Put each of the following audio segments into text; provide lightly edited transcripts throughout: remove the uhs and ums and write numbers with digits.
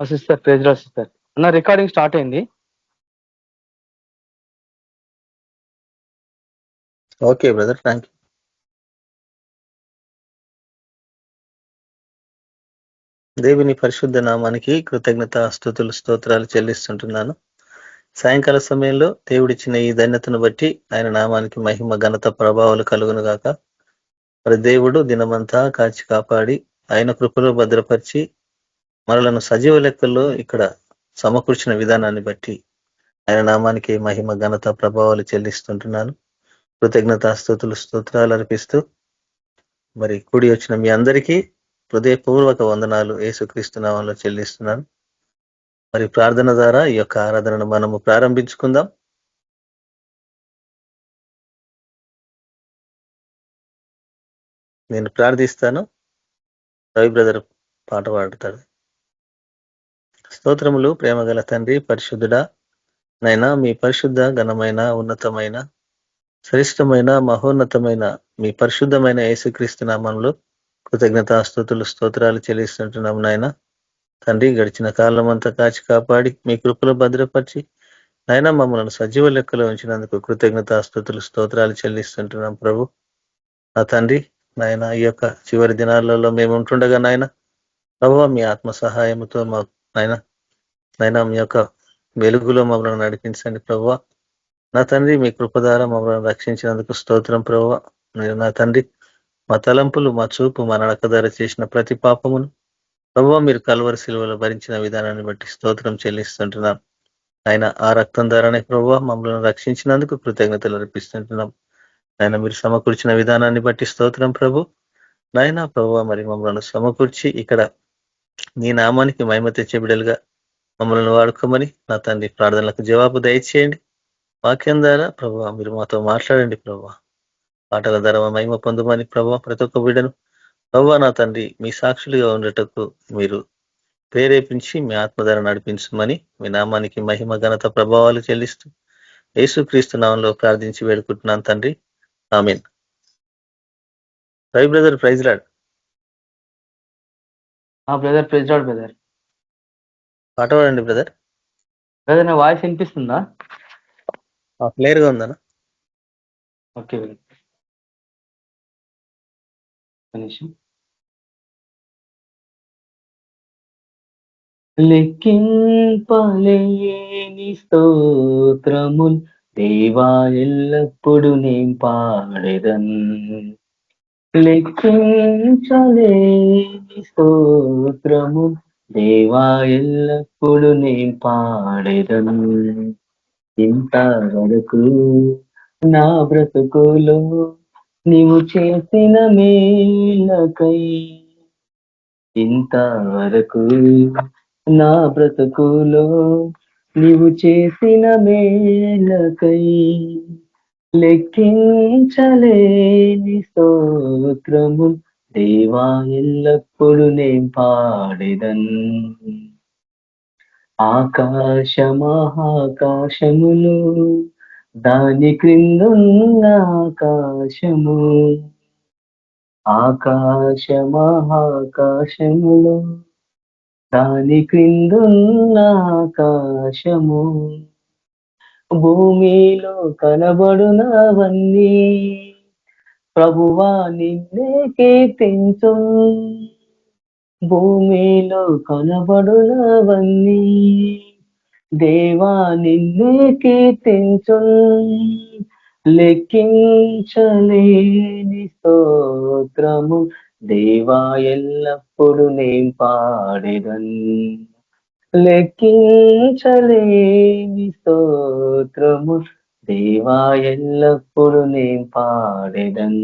Sister praise lord sister. అన్న recording start అయింది. Okay brother, thank you. దేవుని పరిశుద్ధ నామానికి కృతజ్ఞత స్తుతులు స్తోత్రాలు చెల్లిస్తుంటున్నాను. సాయంకాల సమయంలో దేవుడిచ్చిన ఈ ధన్యతను బట్టి ఆయన నామానికి మహిమ ఘనత ప్రభావాలు కలుగును గాక. మరి దేవుడు దినమంతా కాచి కాపాడి ఆయన కృపలో భద్రపరిచి మనలను సజీవ లెక్కల్లో ఇక్కడ సమకూర్చిన విధానాన్ని బట్టి ఆయన నామానికి మహిమ ఘనత ప్రభావాలు చెల్లిస్తుంటున్నాను. కృతజ్ఞత స్తుతులు స్తోత్రాలు అర్పిస్తూ మరి కూడి వచ్చిన మీ అందరికీ హృదయపూర్వక వందనాలు యేసుక్రీస్తు నామంలో చెల్లిస్తున్నాను. మరి ప్రార్థన ద్వారా ఈ యొక్క ఆరాధనను మనము ప్రారంభించుకుందాం. నేను ప్రార్థిస్తాను, రవి బ్రదర్ పాట పాడుతాడు. స్తోత్రములు ప్రేమగల తండ్రి, పరిశుద్ధుడా నైనా, మీ పరిశుద్ధ ఘనమైన ఉన్నతమైన శ్రేష్టమైన మహోన్నతమైన మీ పరిశుద్ధమైన యేసుక్రీస్తు నామంలో కృతజ్ఞత స్తుతులు స్తోత్రాలు చెల్లిస్తుంటున్నాము నాయన. తండ్రి, గడిచిన కాలం అంతా కాచి కాపాడి మీ కృపలో భద్రపరిచి నాయన మమ్మల్ని సజీవ లెక్కలో ఉంచినందుకు కృతజ్ఞత స్తుతులు స్తోత్రాలు చెల్లిస్తుంటున్నాం ప్రభు. నా తండ్రి నాయన, ఈ యొక్క చివరి దినాలలో మేము ఉంటుండగా నాయన ప్రభు మీ ఆత్మ సహాయంతో మా నాయన మీ యొక్క వెలుగులో మమ్మల్ని నడిపించండి ప్రభు. నా తండ్రి, మీ కృపధార మమ్మల్ని రక్షించినందుకు స్తోత్రం ప్రభు. నా తండ్రి, మా తలంపులు, మా చూపు, మా నడక ద్వారా చేసిన ప్రతి పాపమును ప్రభు మీరు కల్వరి శిలువలో భరించిన విధానాన్ని బట్టి స్తోత్రం చెల్లిస్తుంటున్నాం. ఆయన ఆ రక్తం ద్వారానే ప్రభు మమ్మల్ని రక్షించినందుకు కృతజ్ఞతలు అర్పిస్తుంటున్నాం. ఆయన మీరు సమకూర్చిన విధానాన్ని బట్టి స్తోత్రం ప్రభు. నాయన ప్రభు మరి మమ్మల్ని సమకూర్చి ఇక్కడ నీ నామానికి మహిమ తెచ్చే బిడ్డలుగా మమ్మల్ని వాడుకోమని నా తండ్రి ప్రార్థనలకు జవాబు దయచేయండి. వాక్యం ద్వారా ప్రభు మీరు మాతో మాట్లాడండి ప్రభు. పాటల ద్వారా మహిమ పొందమని ప్రభు ప్రతి ఒక్క బిడ్డను ప్రభు నా తండ్రి మీ సాక్షులుగా ఉండటకు మీరు ప్రేరేపించి మీ ఆత్మధార నడిపించమని మీ నామానికి మహిమ ఘనత ప్రభావాలు చెల్లిస్తూ యేసుక్రీస్తు నామంలో ప్రార్థించి వేడుకుంటున్నాను తండ్రి, amen. Ravi brother praise Lord. Brother praise Lord brother. పాట పాడండి బ్రదర్. బ్రదర్ నా వాయిస్ వినిపిస్తుందా? క్లియర్ గా ఉందనా? ఓకే బ్రదర్, నిమిషం. లెక్కింపలేని స్తోత్రముల్ దేవా ఎల్లప్పుడు నేను పాడెదన్. లెక్కించలేని స్తోత్రము దేవా ఎల్లప్పుడు నేను పాడెదను. ఇంతవరకు నా బ్రతుకులో నీవు చేసిన మేలకై, ఇంతవరకు నా బ్రతుకులో నీవు చేసిన మేలకై లెక్కించలేని స్తోత్రము దేవా ఎల్లప్పుడు నేను పాడెదన్. ఆకాశమహాకాశములు దాని క్రిందున్న ఆకాశము, ఆకాశమహాకాశములు దాని క్రిందున్న ఆకాశము, భూమిలో కనబడునవన్నీ ప్రభువా నిన్నే కీర్తించు. భూమిలో కనబడునవన్నీ దేవా నిన్నే కీర్తించు. లెక్కించలేని స్తోత్రము దేవా ఎల్లప్పుడు నేను పాడెదన్. లెక్కించలేని స్తోత్రము దేవా ఎల్లప్పుడు నేను పాడెదన్.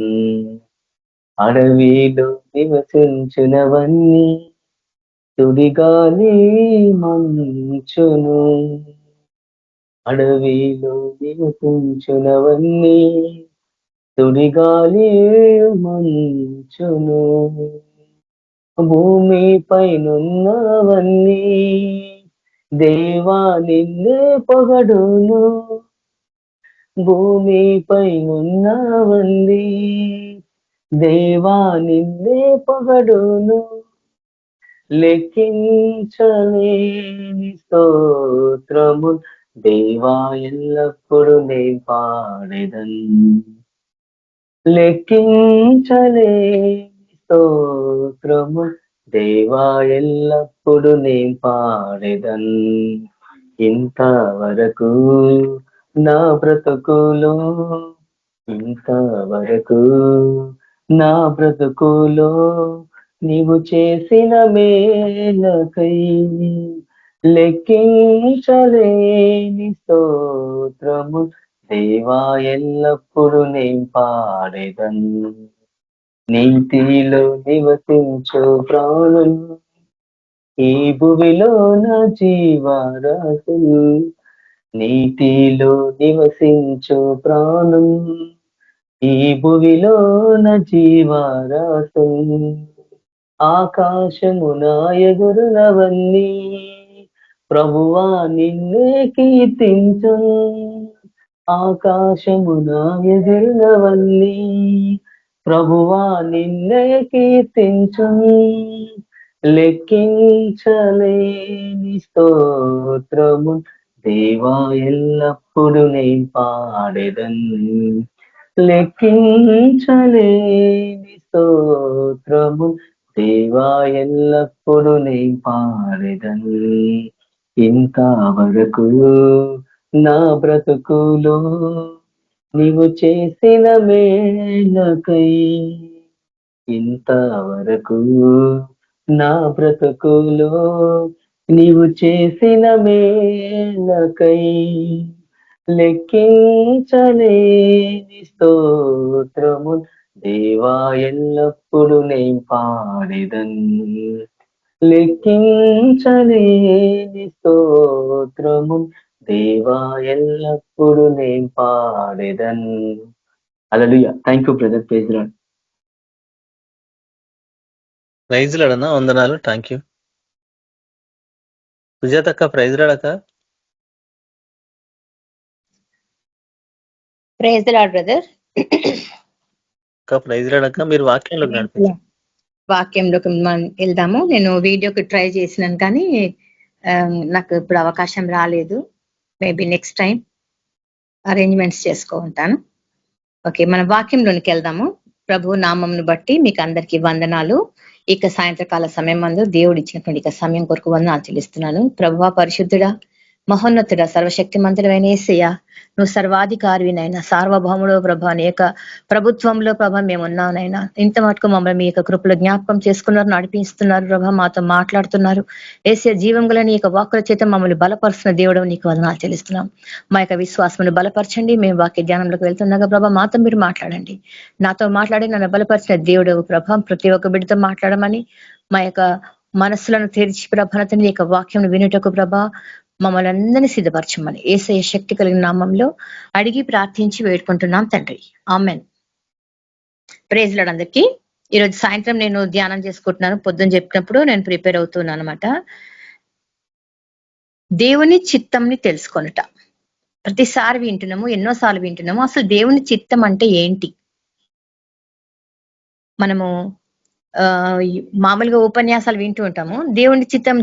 అడవిలో నివసించునవన్నీ సుడిగాలి మంచును, అడవిలో నివసించునవన్నీ సుడిగాలి మంచును, భూమి పైనున్నవన్నీ దేవా నిన్నే పొగడును. భూమి పైనున్నవన్నీ దేవా నిన్నే పొగడును. లెక్కించలేని స్తోత్రము దేవా ఎల్లప్పుడు నే పాడెదన్. లెక్కించలేని స్తోత్రము దేవా ఎల్లప్పుడు నే పాడెదన్. ఇంతవరకు నా బ్రతుకులో, ఇంతవరకు నా బ్రతుకులో నీవు చేసిన మేలకై లెక్కించలేని స్తోత్రము దేవా ఎల్లప్పుడు నే పాడెదన్. నీతిలో నివసించు ప్రాణులు ఈ భువిలో నా జీవరాశులు, నీతిలో నివసించు ప్రాణం ఈ భువిలో నా జీవరాశులు. ఆకాశమున ఎగురునవన్నీ ప్రభువా నిన్నే కీర్తించు. ఆకాశమున ఎగురునవన్నీ ప్రభువా నిన్నే కీర్తించు. లెక్కించలేని స్తోత్రము దేవా ఎల్లప్పుడు నే పాడెదన్. లెక్కించలేని స్తోత్రము దేవా ఎల్లప్పుడు నే పాడెదన్. ఇంతవరకు నా బ్రతుకులో నీవు చేసిన మేలకై, ఇంతవరకు నా బ్రతుకులో నీవు చేసిన మేలకై లెక్కించలేని స్తోత్రము దేవా ఎల్లప్పుడు నే పాడెదన్. లెక్కించలేని స్తోత్రము దేవా ఎల్లప్పుడు నే పాడెదన్. Hallelujah. Thank you brother. Praise Lord. Praise లాడనా, వందనాలు, థ్యాంక్ యూ. సుజాత అక్క, ప్రైజ్ లాడక. Praise the Lord brother. అక్క ప్రైజ్ లాడక, మీరు వాక్యంలోకి నడిపించండి. వాక్యంలోకి మనం వెళ్దాము. నేను వీడియోకి ట్రై చేసినాను కానీ నాకు ఇప్పుడు అవకాశం రాలేదు. మేబీ నెక్స్ట్ టైం అరేంజ్మెంట్స్ ఉంటాను. ఓకే, మన వాక్యంలోనికి వెళ్దాము. ప్రభు నామంను బట్టి మీకు అందరికీ వందనాలు. ఇక సాయంత్రకాల సమయం మందు దేవుడు ఇచ్చినటువంటి ఇక సమయం కొరకు వందనాలు చెల్లిస్తున్నాను. ప్రభువా పరిశుద్ధుడా, మహోన్నతుడా, సర్వశక్తి మంతుడైన యేసయ్య, నువ్వు సర్వాధికారినైనా, సార్వభౌముడో ప్రభా, అనేక ప్రభుత్వంలో ప్రభా మేమున్నానైనా. ఇంత మటుకు మమ్మల్ని మీ యొక్క కృపలో జ్ఞాపకం చేసుకున్నారు, నడిపిస్తున్నారు ప్రభా, మాతో మాట్లాడుతున్నారు. యేసయ్య జీవం గల నీ యొక్క వాక్కుల చేత మమ్మల్ని బలపరుస్తున్న దేవుడు నీకు వందనాలు చెల్లిస్తున్నాం. మా యొక్క విశ్వాసమును బలపరచండి. మేము వాక్య ధ్యానంలోకి వెళ్తున్నాగా ప్రభా, మాతో మీరు మాట్లాడండి. నాతో మాట్లాడి నన్ను బలపరిచిన దేవుడు ప్రభా, ప్రతి ఒక్క బిడ్డతో మాట్లాడమని, మా యొక్క మనస్సులను తెరిచి ప్రభానతని నీ యొక్క వాక్యం వినుటకు ప్రభా మమ్మల్ని అందరినీ సిద్ధపరచమని యేసయ్య శక్తి కలిగిన నామంలో అడిగి ప్రార్థించి వేడుకుంటున్నాం తండ్రి, ఆమెన్. ప్రైజ్ లార్డ్ అందరికీ. ఈరోజు సాయంత్రం నేను ధ్యానం చేసుకుంటున్నాను. పొద్దున చెప్పినప్పుడు నేను ప్రిపేర్ అవుతున్నాను అనమాట. దేవుని చిత్తంని తెలుసుకొనుట. ప్రతిసారి వింటున్నాము, ఎన్నోసార్లు వింటున్నాము. అసలు దేవుని చిత్తం అంటే ఏంటి? మనము మామూలుగా ఉపన్యాసాలు వింటూ ఉంటాము. దేవుని చిత్తం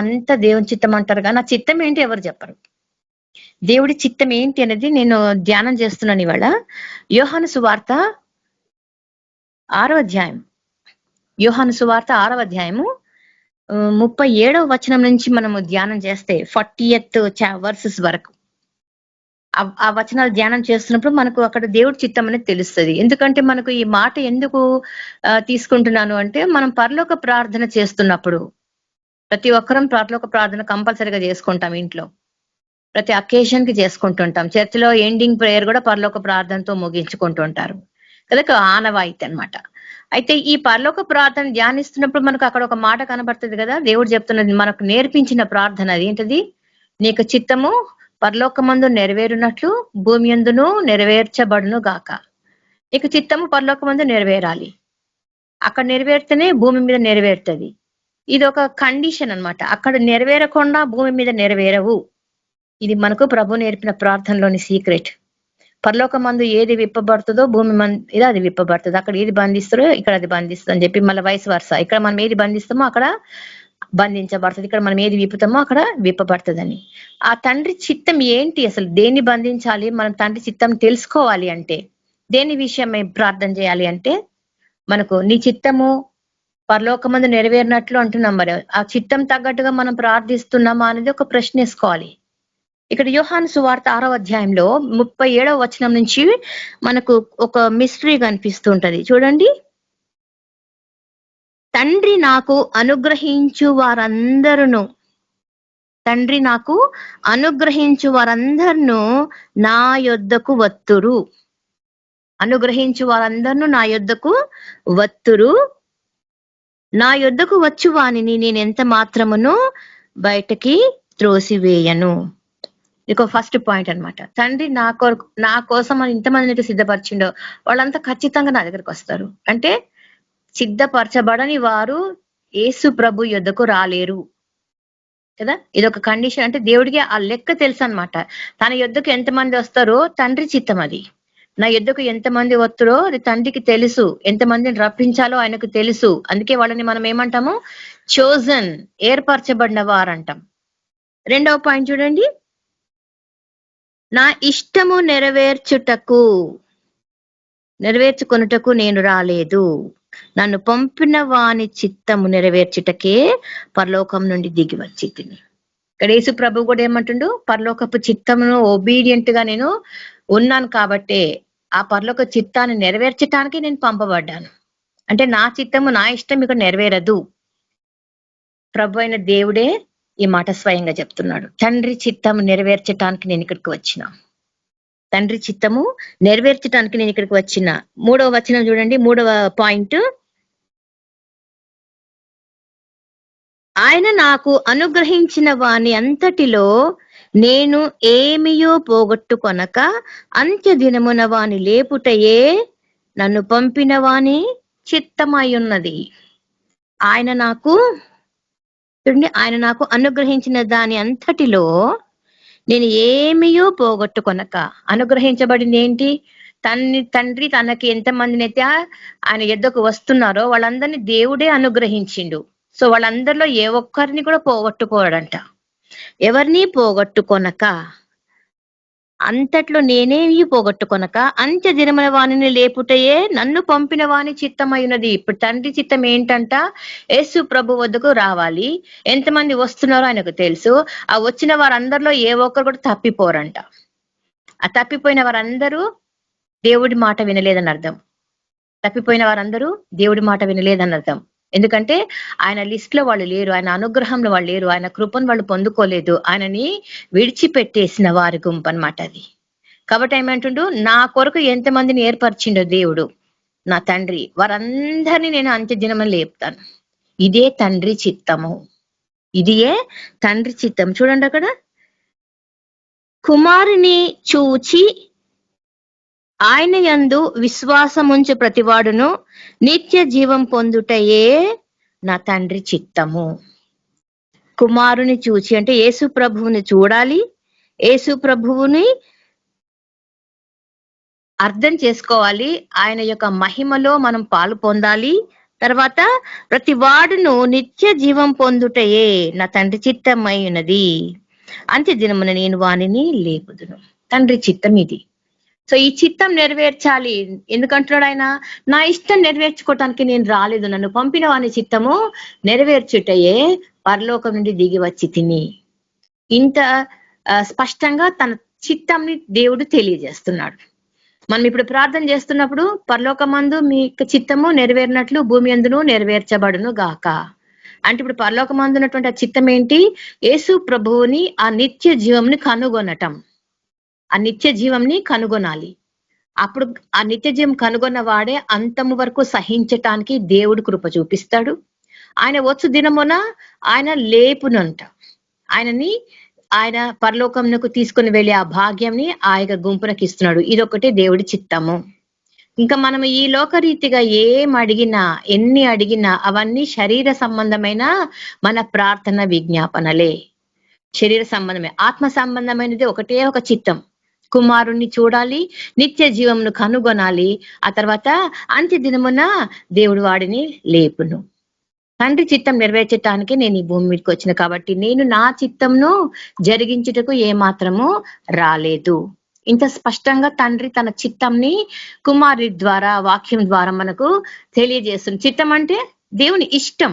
అంతా దేవుని చిత్తం అంటారు కానీ ఆ చిత్తం ఏంటి ఎవరు చెప్పరు. దేవుడి చిత్తం ఏంటి అనేది నేను ధ్యానం చేస్తున్నాను ఇవాళ. యోహాను సువార్త 6వ అధ్యాయం. యోహాను సువార్త 6వ అధ్యాయము 37వ వచనం నుంచి మనము ధ్యానం చేస్తే 40th వర్సెస్ వరకు ఆ వచనాలు ధ్యానం చేస్తున్నప్పుడు మనకు అక్కడ దేవుడి చిత్తం అనేది తెలుస్తుంది. ఎందుకంటే మనకు ఈ మాట ఎందుకు తీసుకుంటున్నాను అంటే, మనం పరలోక ప్రార్థన చేస్తున్నప్పుడు ప్రతి ఒక్కరం పరలోక ప్రార్థన కంపల్సరీగా చేసుకుంటాం. ఇంట్లో ప్రతి అకేషన్ కి చేసుకుంటుంటాం. చర్చిలో ఎండింగ్ ప్రేయర్ కూడా పరలోక ప్రార్థనతో ముగించుకుంటుంటారు కదా, ఆనవాయితీ అన్నమాట. అయితే ఈ పరలోక ప్రార్థన ధ్యానిస్తున్నప్పుడు మనకు అక్కడ ఒక మాట కనబడుతుంది కదా, దేవుడు చెప్తున్నది, మనకు నేర్పించిన ప్రార్థన. అది ఏంటది? నీకు చిత్తము పరలోకమందు నెరవేరునట్లు భూమి యందును నెరవేర్చబడును గాక. నీకు చిత్తము పరలోకమందు నెరవేరాలి. అక్కడ నెరవేరితేనే భూమి మీద నెరవేరుతుంది. ఇది ఒక కండిషన్ అన్నమాట. అక్కడ నెరవేరకుండా భూమి మీద నెరవేరవు. ఇది మనకు ప్రభు నేర్పిన ప్రార్థనలోని సీక్రెట్. పరలోకమందు ఏది విప్పబడుతుందో భూమి మీద అది విప్పబడుతుంది, అక్కడ ఏది బంధిస్తారో ఇక్కడ అది బంధిస్తుంది అని చెప్పి, మళ్ళీ వయసు వరుస ఇక్కడ మనం ఏది బంధిస్తామో అక్కడ బంధించబడుతుంది, ఇక్కడ మనం ఏది విప్పుతామో అక్కడ విప్పబడుతుందని. ఆ తండ్రి చిత్తం ఏంటి, అసలు దేన్ని బంధించాలి, మనం తండ్రి చిత్తం తెలుసుకోవాలి అంటే దేని విషయమై ప్రార్థన చేయాలి అంటే, మనకు నీ చిత్తము పరలోకమందు నెరవేరినట్లు అంటున్నాం. మరి ఆ చిత్తం తగ్గట్టుగా మనం ప్రార్థిస్తున్నామా అనేది ఒక ప్రశ్న వేసుకోవాలి. ఇక్కడ యోహాను సువార్త 6వ అధ్యాయంలో 37వ వచనం నుంచి మనకు ఒక మిస్టరీ కనిపిస్తుంటది చూడండి. తండ్రి నాకు అనుగ్రహించు వారందరూ నా యొద్దకు వత్తురు. అనుగ్రహించు వారందరూ నా యొద్దకు వత్తురు, నా యొద్దకు వచ్చు వానిని నేను ఎంత మాత్రమును బయటకి త్రోసివేయను. ఇక ఫస్ట్ పాయింట్ అన్నమాట. తండ్రి నా కోసం అని ఇంతమందిని అయితే సిద్ధపరిచిండో వాళ్ళంతా ఖచ్చితంగా నా దగ్గరకు వస్తారు. అంటే సిద్ధపరచబడని వారు యేసు ప్రభు యొద్దకు రాలేరు కదా. ఇదొక కండిషన్. అంటే దేవుడికి ఆ లెక్క తెలుసు అనమాట. తన యొద్దకు ఎంతమంది వస్తారో తండ్రి చిత్తం అది. నా యొద్దకు ఎంతమంది వస్తారో అది తండ్రికి తెలుసు, ఎంతమందిని రప్పించాలో ఆయనకు తెలుసు. అందుకే వాళ్ళని మనం ఏమంటాము, చోజన్, ఏర్పరచబడిన వారంటాం. 2వ పాయింట్ చూడండి, నా ఇష్టము నెరవేర్చుకొనుటకు నేను రాలేదు, నన్ను పంపిన వాని చిత్తము నెరవేర్చుటకే పరలోకం నుండి దిగి వచ్చి తిని. ఇక్కడ యేసు ప్రభు కూడా ఏమంటుండు, పరలోకపు చిత్తమును ఒబీడియంట్ గా నేను ఉన్నాను కాబట్టే ఆ పరలోక చిత్తాన్ని నెరవేర్చటానికి నేను పంపబడ్డాను. అంటే నా చిత్తము నా ఇష్టం ఇక్కడ నెరవేరదు. ప్రభు అయిన దేవుడే ఈ మాట స్వయంగా చెప్తున్నాడు. తండ్రి చిత్తము నెరవేర్చటానికి నేను ఇక్కడికి వచ్చిన, తండ్రి చిత్తము నెరవేర్చటానికి నేను ఇక్కడికి వచ్చిన. 3వ వచనం చూడండి, 3వ పాయింట్, ఆయన నాకు అనుగ్రహించిన వాని అంతటిలో నేను ఏమియో పోగొట్టుకొనక అంత్య దినమున వాని లేపుటయే నన్ను పంపిన వాని చిత్తమై ఉన్నది. ఆయన నాకు అనుగ్రహించిన దాని అంతటిలో నేను ఏమియో పోగొట్టుకొనక, అనుగ్రహించబడింది ఏంటి, తండ్రి తనకి ఎంతమందినైతే ఆయన యొద్దకు వస్తున్నారో వాళ్ళందరినీ దేవుడే అనుగ్రహించిండు. సో వాళ్ళందరిలో ఏ ఒక్కరిని కూడా పోగొట్టుకోవడంట. ఎవరిని పోగొట్టుకొనక, అంతట్లో నేనేమి పోగొట్టుకొనక అంత్య దినమున వాణిని లేపుటయే నన్ను పంపిన వాని చిత్తమైనది. ఇప్పుడు తండ్రి చిత్తం ఏంటంట, యేసు ప్రభు వద్దకు రావాలి. ఎంతమంది వస్తున్నారో ఆయనకు తెలుసు. ఆ వచ్చిన వారందరిలో ఏ ఒక్కరు కూడా తప్పిపోరంట. ఆ తప్పిపోయిన వారందరూ దేవుడి మాట వినలేదని అర్థం. తప్పిపోయిన వారందరూ దేవుడి మాట వినలేదని అర్థం. ఎందుకంటే ఆయన లిస్ట్ లో వాళ్ళు లేరు, ఆయన అనుగ్రహంలో వాళ్ళు లేరు, ఆయన కృపను వాళ్ళు పొందుకోలేదు, ఆయనని విడిచిపెట్టేసిన వారి గుంపు అన్నమాట అది. కాబట్టి ఏమంటుండు, నా కొరకు ఎంతమందిని ఏర్పరిచిండో దేవుడు నా తండ్రి, వారందరినీ నేను అంత్య దినమని లేపుతాను. ఇదే తండ్రి చిత్తము, ఇదియే తండ్రి చిత్తం. చూడండి అక్కడ, కుమారుని చూచి ఆయన యందు విశ్వాసముంచు ప్రతివాడును నిత్య జీవం పొందుటయే నా తండ్రి చిత్తము. కుమారుని చూచి అంటే యేసు ప్రభువుని చూడాలి, యేసు ప్రభువుని అర్థం చేసుకోవాలి, ఆయన యొక్క మహిమలో మనం పాలు పొందాలి. తర్వాత ప్రతి వాడును నిత్య జీవం పొందుటయే నా తండ్రి చిత్తమై ఉన్నది. అంత్య దినమున నేను వానిని లేపుదును. తండ్రి చిత్తం ఇది. సో ఈ చిత్తం నెరవేర్చాలి. ఎందుకంటున్నాడు ఆయన, నా ఇష్టం నెరవేర్చుకోవటానికి నేను రాలేదు, నన్ను పంపిన వాని చిత్తము నెరవేర్చుటయే పరలోకం నుండి దిగి వచ్చి తిని. ఇంత స్పష్టంగా తన చిత్తంని దేవుడు తెలియజేస్తున్నాడు. మనం ఇప్పుడు ప్రార్థన చేస్తున్నప్పుడు, పరలోకమందు మీ చిత్తము నెరవేరినట్లు భూమి యందును నెరవేర్చబడును గాక అంటే, ఇప్పుడు పరలోకమందు ఉన్నటువంటి ఆ చిత్తం ఏంటి, యేసు ప్రభువుని ఆ నిత్య జీవంని కనుగొనటం. ఆ నిత్య జీవంని కనుగొనాలి. అప్పుడు ఆ నిత్య జీవం కనుగొన్న వాడే అంతము వరకు సహించటానికి దేవుడు కృప చూపిస్తాడు. ఆయన వచ్చు దినమున ఆయన లేపునంట, ఆయన పరలోకంకు తీసుకుని వెళ్ళే ఆ భాగ్యంని ఆయన గుంపునకి ఇస్తున్నాడు. ఇదొకటి దేవుడి చిత్తము. ఇంకా మనం ఈ లోకరీతిగా ఏం అడిగినా, ఎన్ని అడిగినా అవన్నీ శరీర సంబంధమైన మన ప్రార్థన విజ్ఞాపనలే. శరీర సంబంధమే. ఆత్మ సంబంధమైనది ఒకటే ఒక చిత్తం, కుమారుణ్ణి చూడాలి, నిత్య జీవమును కనుగొనాలి. ఆ తర్వాత అంత్య దినమున దేవుడు వాడిని లేపును. తండ్రి చిత్తం నెరవేర్చటానికి నేను ఈ భూమి మీదకి వచ్చిన కాబట్టి నేను నా చిత్తంను జరిగించుటకు ఏమాత్రము రాలేదు. ఇంత స్పష్టంగా తండ్రి తన చిత్తంని కుమారుడి ద్వారా, వాక్యం ద్వారా మనకు తెలియజేస్తుంది. చిత్తం అంటే దేవుని ఇష్టం,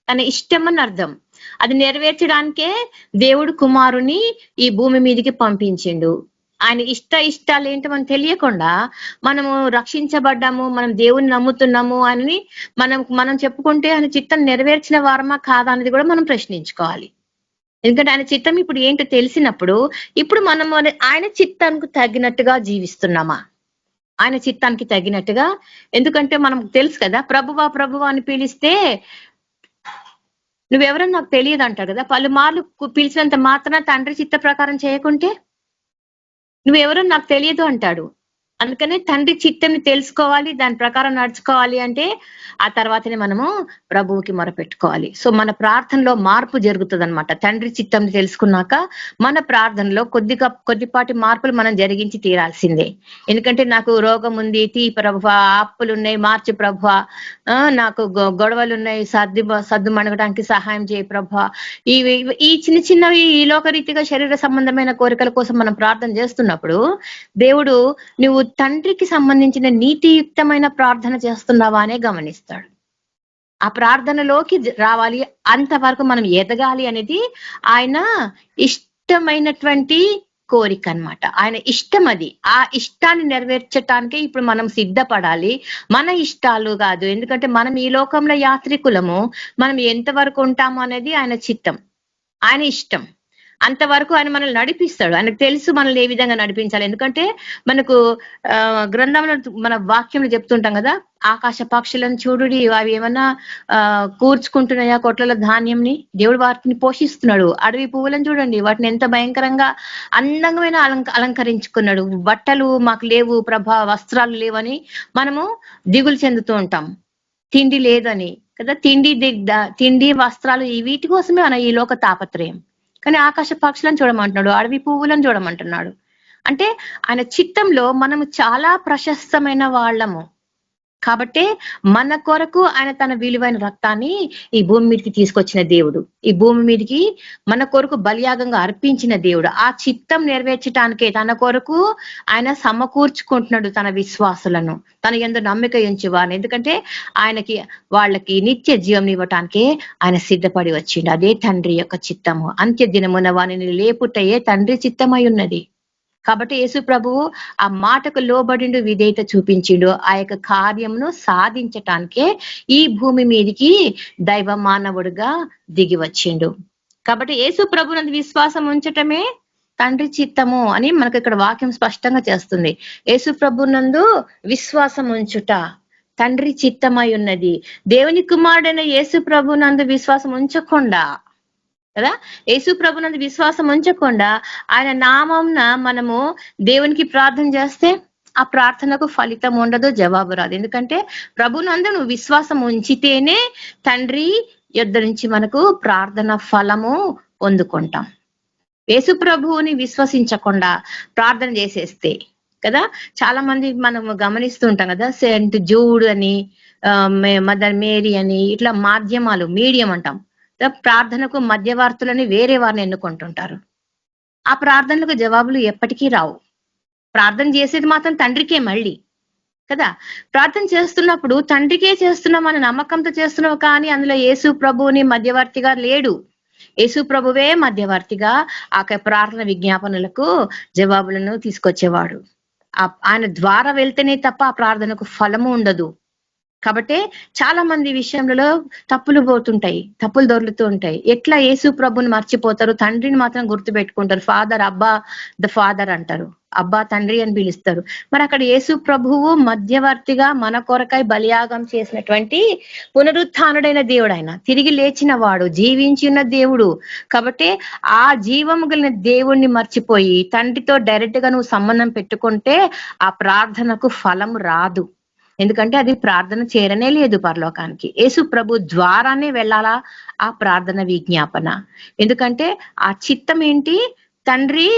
తన ఇష్టం అని అర్థం. అది నెరవేర్చడానికే దేవుడు కుమారుని ఈ భూమి మీదకి పంపించిండు. ఆయన ఇష్టాలు ఏంటో మనం తెలియకుండా మనము రక్షించబడ్డాము, మనం దేవుని నమ్ముతున్నాము అని మనం చెప్పుకుంటే ఆయన చిత్తం నెరవేర్చిన వారమా కాదా అనేది కూడా మనం ప్రశ్నించుకోవాలి. ఎందుకంటే ఆయన చిత్తం ఇప్పుడు ఏంటో తెలిసినప్పుడు ఇప్పుడు మనం ఆయన చిత్తానికి తగినట్టుగా జీవిస్తున్నామా, ఆయన చిత్తానికి తగినట్టుగా. ఎందుకంటే మనం తెలుసు కదా, ప్రభువా ప్రభువా అని పిలిస్తే నువ్వెవరని నాకు తెలియదు అంటాడు కదా. పలుమార్లు పిలిచినంత మాత్రాన తండ్రి చిత్త ప్రకారం చేయకుంటే నువ్వెవరో నాకు తెలియదు అంటాడు. అందుకనే తండ్రి చిత్తంని తెలుసుకోవాలి, దాని ప్రకారం నడుచుకోవాలి. అంటే ఆ తర్వాతనే మనము ప్రభువుకి మొరపెట్టుకోవాలి. సో మన ప్రార్థనలో మార్పు జరుగుతుంది అనమాట. తండ్రి చిత్తం తెలుసుకున్నాక మన ప్రార్థనలో కొద్దిపాటి మార్పులు మనం జరిగించి తీరాల్సిందే. ఎందుకంటే నాకు రోగం ఉంది, తీ ప్రభువా, అప్పులు ఉన్నాయి, మార్చి ప్రభువా, నాకు గొడవలు ఉన్నాయి, సర్దు మణగడానికి సహాయం చేయ ప్రభువా. ఈ చిన్న చిన్నవి ఈ లోకరీతిగా శరీర సంబంధమైన కోరికల కోసం మనం ప్రార్థన చేస్తున్నప్పుడు దేవుడు నువ్వు తండ్రికి సంబంధించిన నీతియుక్తమైన ప్రార్థన చేస్తున్నావా అనే గమనిస్తాడు. ఆ ప్రార్థనలోకి రావాలి, అంతవరకు మనం ఎదగాలి అనేది ఆయన ఇష్టమైనటువంటి కోరిక అన్నమాట. ఆయన ఇష్టం అది. ఆ ఇష్టాన్ని నెరవేర్చటానికే ఇప్పుడు మనం సిద్ధపడాలి, మన ఇష్టాలు కాదు. ఎందుకంటే మనం ఈ లోకంలో యాత్రికులము, మనం ఎంతవరకు ఉంటాము అనేది ఆయన చిత్తం, ఆయన ఇష్టం. అంతవరకు ఆయన మనల్ని నడిపిస్తాడు. ఆయనకు తెలుసు మనల్ని ఏ విధంగా నడిపించాలి. ఎందుకంటే మనకు గ్రంథంలో మన వాక్యంలో చెప్తుంటాం కదా, ఆకాశ పక్షులను చూడుడి, అవి ఏమన్నా కూర్చుకుంటున్నాయా కొట్లలో ధాన్యంని, దేవుడు వాటిని పోషిస్తున్నాడు. అడవి పువ్వులను చూడండి, వాటిని ఎంత భయంకరంగా అందంగా అలంకరించుకున్నాడు. బట్టలు మాకు లేవు ప్రభా, వస్త్రాలు లేవని మనము దిగులు చెందుతూ ఉంటాం, తిండి లేదని కదా. తిండి వస్త్రాలు వీటి కోసమే మన ఈ లోక తాపత్రయం. కానీ ఆకాశ పక్షులను చూడమంటున్నాడు, అడవి పువ్వులను చూడమంటున్నాడు. అంటే ఆయన చిత్తంలో మనము చాలా ప్రశస్తమైన వాళ్ళము కాబట్టి మన కొరకు ఆయన తన విలువైన రక్తాన్ని ఈ భూమి మీదకి తీసుకొచ్చిన దేవుడు, ఈ భూమి మీదకి మన కొరకు బలియాగంగా అర్పించిన దేవుడు. ఆ చిత్తం నెరవేర్చడానికే తన కొరకు ఆయన సమకూర్చుకుంటున్నాడు తన విశ్వాసులను, తన యందు నమ్మిక ఉంచువారు. ఎందుకంటే ఆయనకి వాళ్ళకి నిత్య జీవం ఇవ్వటానికే ఆయన సిద్ధపడి వచ్చిండు. అదే తండ్రి యొక్క చిత్తము. అంత్య దినమున వానిని లేపుటయే తండ్రి చిత్తమై ఉన్నది. కాబట్టి యేసు ప్రభువు ఆ మాటకు లోబడిండు, విధేయత చూపించిండు. ఆ యొక్క కార్యమును సాధించటానికే ఈ భూమి మీదికి దైవ మానవుడుగా దిగి వచ్చిండు. కాబట్టి యేసు ప్రభునందు విశ్వాసం ఉంచటమే తండ్రి చిత్తము అని మనకు ఇక్కడ వాక్యం స్పష్టంగా చేస్తుంది. యేసు ప్రభునందు విశ్వాసం ఉంచుట తండ్రి చిత్తమై ఉన్నది. దేవుని కుమారుడైన యేసు ప్రభునందు విశ్వాసం ఉంచకుండా కదా, యేసు ప్రభునందు విశ్వాసం ఉంచకుండా ఆయన నామంన మనము దేవునికి ప్రార్థన చేస్తే ఆ ప్రార్థనకు ఫలితం ఉండదు, జవాబు రాదు. ఎందుకంటే ప్రభునందు నువ్వు విశ్వాసం ఉంచితేనే తండ్రి యొద్ద నుంచి మనకు ప్రార్థన ఫలము పొందుకుంటాం. యేసు ప్రభువుని విశ్వసించకుండా ప్రార్థన చేసేస్తే కదా, చాలా మంది మనము గమనిస్తూ ఉంటాం కదా, సెయింట్ జూడ్ అని, మదర్ మేరీ అని, ఇట్లా మాధ్యమాలు, మీడియం అంటాం, ప్రార్థనకు మధ్యవర్తులని వేరే వారిని ఎన్నుకుంటుంటారు. ఆ ప్రార్థనలకు జవాబులు ఎప్పటికీ రావు. ప్రార్థన చేసేది మాత్రం తండ్రికే మళ్ళీ కదా. ప్రార్థన చేస్తున్నప్పుడు తండ్రికే చేస్తున్నాం అనే నమ్మకంతో చేస్తున్నావు, కానీ అందులో యేసు ప్రభువుని మధ్యవర్తిగా లేడు. యేసు ప్రభువే మధ్యవర్తిగా ఆ ప్రార్థన విజ్ఞాపనలకు జవాబులను తీసుకొచ్చేవాడు. ఆయన ద్వారా వెళ్తేనే తప్ప ఆ ప్రార్థనకు ఫలము ఉండదు. కాబట్టి చాలా మంది విషయంలో తప్పులు పోతుంటాయి, తప్పులు దొరుకుతూ ఉంటాయి. ఎట్లా యేసు ప్రభుని మర్చిపోతారు, తండ్రిని మాత్రం గుర్తు పెట్టుకుంటారు. ఫాదర్, అబ్బా ద ఫాదర్ అంటారు, అబ్బా తండ్రి అని పిలుస్తారు. మరి అక్కడ యేసు ప్రభువు మధ్యవర్తిగా మన కొరకై బలియాగం చేసినటువంటి పునరుత్థానుడైన దేవుడు, ఆయన తిరిగి లేచిన వాడు, జీవించిన దేవుడు. కాబట్టి ఆ జీవము కలిగిన దేవుణ్ణి మర్చిపోయి తండ్రితో డైరెక్ట్ గా నువ్వు సంబంధం పెట్టుకుంటే ఆ ప్రార్థనకు ఫలం రాదు. ఎందుకంటే అది ప్రార్థన చేరనే లేదు పరలోకానికి. యేసు ప్రభు ద్వారానే వెళ్ళాలా ఆ ప్రార్థన విజ్ఞాపన. ఎందుకంటే ఆ చిత్తం ఏంటి, తండ్రి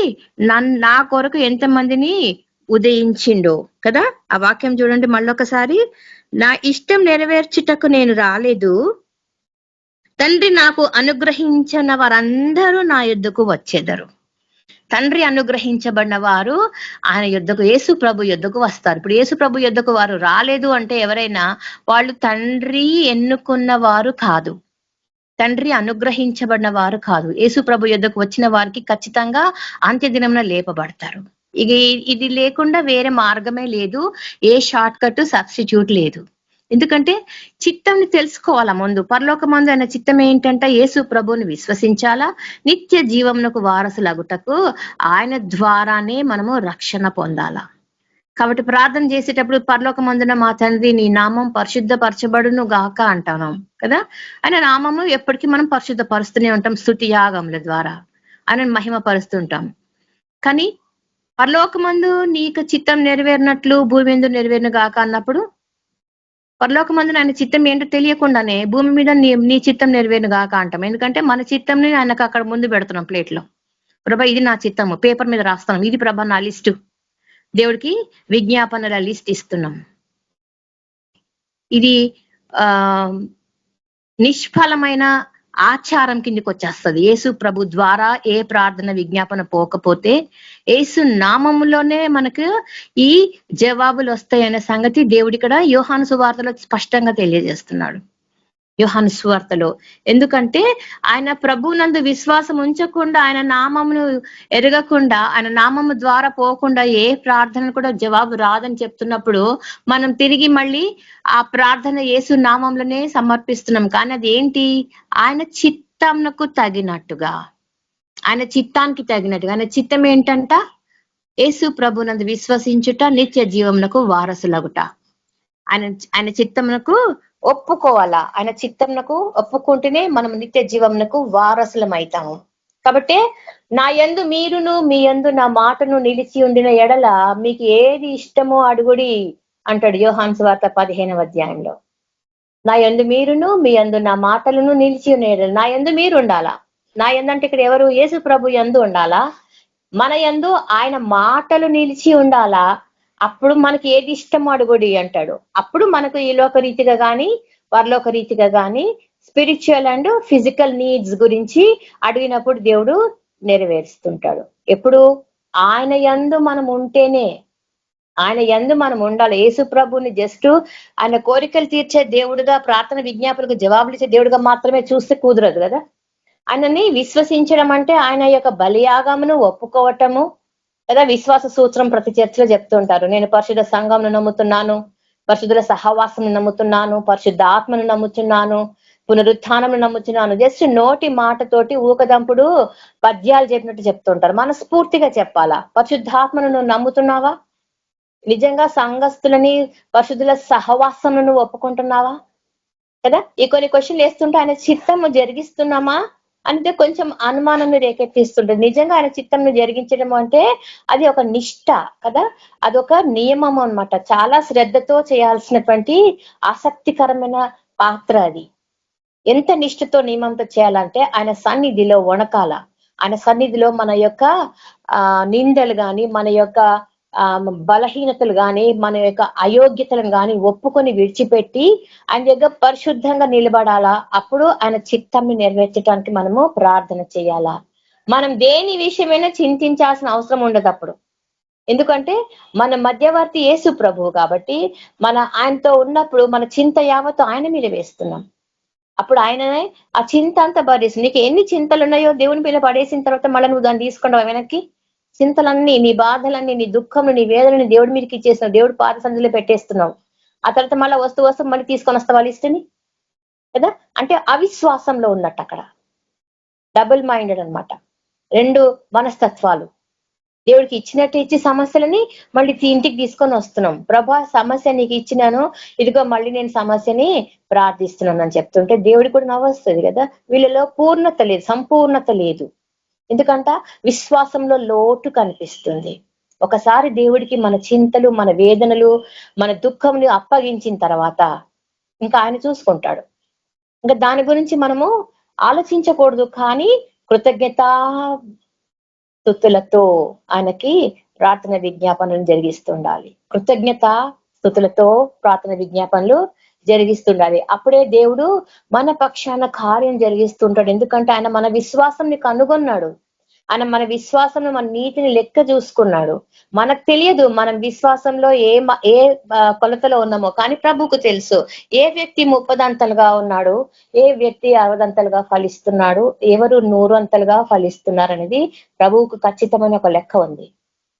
నా కొరకు ఎంతమందిని ఉదయించిండో కదా. ఆ వాక్యం చూడండి మళ్ళొకసారి. నా ఇష్టం నెరవేర్చుటకు నేను రాలేదు, తండ్రి నాకు అనుగ్రహించిన వారందరూ నా యొద్దకు వచ్చేదరు. తండ్రి అనుగ్రహించబడిన వారు ఆయన యొద్దకు, యేసు ప్రభు యొద్దకు వస్తారు. ఇప్పుడు యేసు ప్రభు యొద్దకు వారు రాలేదు అంటే ఎవరైనా వాళ్ళు తండ్రి ఎన్నుకున్న వారు కాదు, తండ్రి అనుగ్రహించబడిన వారు కాదు. యేసు ప్రభు యొద్దకు వచ్చిన వారికి ఖచ్చితంగా అంత్యదినమున లేపబడతారు. ఇది లేకుండా వేరే మార్గమే లేదు, ఏ షార్ట్ కట్ సబ్స్టిట్యూట్ లేదు. ఎందుకంటే చిత్తాన్ని తెలుసుకోవాలా ముందు. పరలోకమందు ఆయన చిత్తం ఏంటంటే యేసు ప్రభువుని విశ్వసించాలా, నిత్య జీవమునకు వారసులగుటకు ఆయన ద్వారానే మనము రక్షణ పొందాలా. కాబట్టి ప్రార్థన చేసేటప్పుడు పరలోకమందున మా తండ్రి నీ నామం పరిశుద్ధపరచబడును గాక అంటాం కదా. ఆయన నామము ఎప్పటికీ మనం పరిశుద్ధపరుస్తూనే ఉంటాం, స్తుతి యాగముల ద్వారా ఆయన మహిమపరుస్తుంటాం. కానీ పరలోకమందు నీకు చిత్తం నెరవేరినట్లు భూమి మీద నెరవేరును గాక అన్నప్పుడు పరలోకమందు ఆయన చిత్తం ఏంటో తెలియకుండానే భూమి మీద నీ చిత్తం నెరవేరును గాక అంటాం. ఎందుకంటే మన చిత్తంని ఆయనకు అక్కడ ముందు పెడుతున్నాం ప్లేట్లో. ప్రభా ఇది నా చిత్తము, పేపర్ మీద రాస్తున్నాం, ఇది ప్రభా నా లిస్టు. దేవుడికి విజ్ఞాపనల లిస్ట్ ఇస్తున్నాం. ఇది నిష్ఫలమైన ఆచారం కిందకి వచ్చేస్తుంది. యేసు ప్రభు ద్వారా ఏ ప్రార్థన విజ్ఞాపన పోకపోతే యేసు నామములోనే మనకు ఈ జవాబులు వస్తాయనే సంగతి దేవుడి ఇక్కడ యోహాను సువార్తలో స్పష్టంగా తెలియజేస్తున్నాడు. యోహాను సువార్తలో ఎందుకంటే ఆయన ప్రభువునందు విశ్వాసం ఉంచకుండా, ఆయన నామమును ఎరగకుండా, ఆయన నామము ద్వారా పోకుండా ఏ ప్రార్థన కూడా జవాబు రాదని చెప్తున్నప్పుడు మనం తిరిగి మళ్ళీ ఆ ప్రార్థన యేసు నామంలోనే సమర్పిస్తున్నాం. కానీ అది ఏంటి? ఆయన చిత్తంకు తగినట్టుగా, ఆయన చిత్తానికి తగినట్టుగా. ఆయన చిత్తం ఏంటంట? యేసు ప్రభునందు విశ్వసించుట, నిత్య జీవమునకు వారసులగుట. ఆయన చిత్తమునకు ఒప్పుకోవాలా. ఆయన చిత్తమునకు ఒప్పుకుంటేనే మనం నిత్య జీవమునకు వారసులం అవుతాము. కాబట్టి నా యందు మీరును మీ యందు నా మాటను నిలిచి ఉండిన ఎడల మీకు ఏది ఇష్టమో అడుగుడి అంటాడు యోహాను సువార్త 15వ అధ్యాయంలో. నా యందు మీరును మీ యందు నా మాటలను నిలిచి ఉన్న ఎడల, నా యందు మీరు ఉండాలా. నా యందు అంటే ఇక్కడ ఎవరు? యేసు ప్రభు యందు ఉండాలా. మన యందు ఆయన మాటలు నిలిచి ఉండాలా. అప్పుడు మనకి ఏది ఇష్టమో అడుగుడి అంటాడు. అప్పుడు మనకు ఈ లోక రీతిగా కానీ పరలోక రీతిగా కానీ స్పిరిచువల్ అండ్ ఫిజికల్ నీడ్స్ గురించి అడిగినప్పుడు దేవుడు నెరవేరుస్తుంటాడు. ఎప్పుడు? ఆయన యందు మనం ఉంటేనే, ఆయన యందు మనం ఉండాలి. యేసు ప్రభుని జస్ట్ ఆయన కోరికలు తీర్చే దేవుడుగా, ప్రార్థన విజ్ఞాపనకు జవాబులు ఇచ్చే దేవుడుగా మాత్రమే చూస్తే కుదరదు కదా. ఆయనని విశ్వసించడం అంటే ఆయన యొక్క బలియాగమును ఒప్పుకోవటము కదా. విశ్వాస సూత్రం ప్రతి చర్చలో చెప్తుంటారు. నేను పరిశుద్ధ సంఘంను నమ్ముతున్నాను, పరిశుద్ధుల సహవాసం నమ్ముతున్నాను, పరిశుద్ధ ఆత్మను నమ్ముతున్నాను, పునరుత్థానం నమ్ముతున్నాను. జస్ట్ నోటి మాటతోటి ఊకదంపుడు పద్యాలు చెప్పినట్టు చెప్తుంటారు. మనస్ఫూర్తిగా చెప్పాలా. పరిశుద్ధాత్మను నువ్వు నమ్ముతున్నావా? నిజంగా సంఘస్థులని పరిశుద్ధుల సహవాసం నువ్వు ఒప్పుకుంటున్నావా కదా. ఈ కొన్ని క్వశ్చన్లు వేస్తుంటే ఆయన చిత్తము జరిగిస్తున్నామా అంటే కొంచెం అనుమానాన్ని రేకెత్తిస్తుంటది. నిజంగా ఆయన చిత్తంను జరిగించడం అంటే అది ఒక నిష్ఠ కదా, అదొక నియమం అన్నమాట. చాలా శ్రద్ధతో చేయాల్సినటువంటి ఆసక్తికరమైన పాత్ర అది. ఎంత నిష్ఠతో నియమంతో చేయాలంటే ఆయన సన్నిధిలో వణకాల. ఆయన సన్నిధిలో మన యొక్క నిందలు గాని, మన యొక్క బలహీనతలు గాని, మన యొక్క అయోగ్యతలను గాని ఒప్పుకొని విడిచిపెట్టి ఆయన దగ్గర పరిశుద్ధంగా నిలబడాలా. అప్పుడు ఆయన చిత్తాన్ని నెరవేర్చడానికి మనము ప్రార్థన చేయాలా. మనం దేని విషయమైనా చింతించాల్సిన అవసరం ఉండదు అప్పుడు. ఎందుకంటే మన మధ్యవర్తి యేసు ప్రభువు కాబట్టి ఆయనతో ఉన్నప్పుడు మన చింత యావత్తు ఆయన మీద వేస్తున్నాం. అప్పుడు ఆయననే ఆ చింత అంతా భరిస్తుంది. నీకు ఎన్ని చింతలు ఉన్నాయో దేవుని మీద పడేసిన తర్వాత మళ్ళీ నువ్వు దాన్ని తీసుకుంటావు వెనక్కి. చింతలన్నీ, నీ బాధలన్నీ, నీ దుఃఖంలో, నీ వేదనని దేవుడి మీదకి ఇచ్చేస్తున్నావు, దేవుడి పాద సన్నిధిలో పెట్టేస్తున్నావు. ఆ తర్వాత మళ్ళీ వస్తూ మళ్ళీ తీసుకొని వస్తావు వాళ్ళ ఇష్టని కదా. అంటే అవిశ్వాసంలో ఉన్నట్టు అక్కడ డబుల్ మైండెడ్ అన్నమాట. రెండు మనస్తత్వాలు. దేవుడికి ఇచ్చినట్టు ఇచ్చి సమస్యలని మళ్ళీ ఇంటికి తీసుకొని వస్తున్నాం. ప్రభా సమస్య నీకు ఇచ్చినాను, ఇదిగో మళ్ళీ నేను సమస్యని ప్రార్థిస్తున్నాను అని చెప్తుంటే దేవుడికి కూడా నవ్వొస్తుంది కదా. వీళ్ళలో పూర్ణత లేదు, సంపూర్ణత లేదు. ఎందుకంట విశ్వాసంలో లోటు కనిపిస్తుంది. ఒకసారి దేవుడికి మన చింతలు, మన వేదనలు, మన దుఃఖంని అప్పగించిన తర్వాత ఇంకా ఆయన చూసుకుంటాడు. ఇంకా దాని గురించి మనము ఆలోచించకూడదు. కానీ కృతజ్ఞతతో స్తుతులతో ఆయనకి ప్రార్థన విజ్ఞాపనలు జరిగిస్తుండాలి. కృతజ్ఞత స్తుతులతో ప్రార్థన విజ్ఞాపనలు జరిగిస్తుండాలి. అప్పుడే దేవుడు మన పక్షాన కార్యం జరిగిస్తుంటాడు. ఎందుకంటే ఆయన మన విశ్వాసం కనుగొన్నాడు. ఆయన మన విశ్వాసంలో మన నీతిని లెక్క చూసుకున్నాడు. మనకు తెలియదు మనం విశ్వాసంలో ఏ కొలతలో ఉన్నామో, కానీ ప్రభువుకు తెలుసు. ఏ వ్యక్తి 30 అంతలుగా ఉన్నాడు, ఏ వ్యక్తి 60 అంతలుగా ఫలిస్తున్నాడు, ఎవరు 100 అంతలుగా ఫలిస్తున్నారు అనేది ప్రభువుకు ఖచ్చితమైన ఒక లెక్క ఉంది.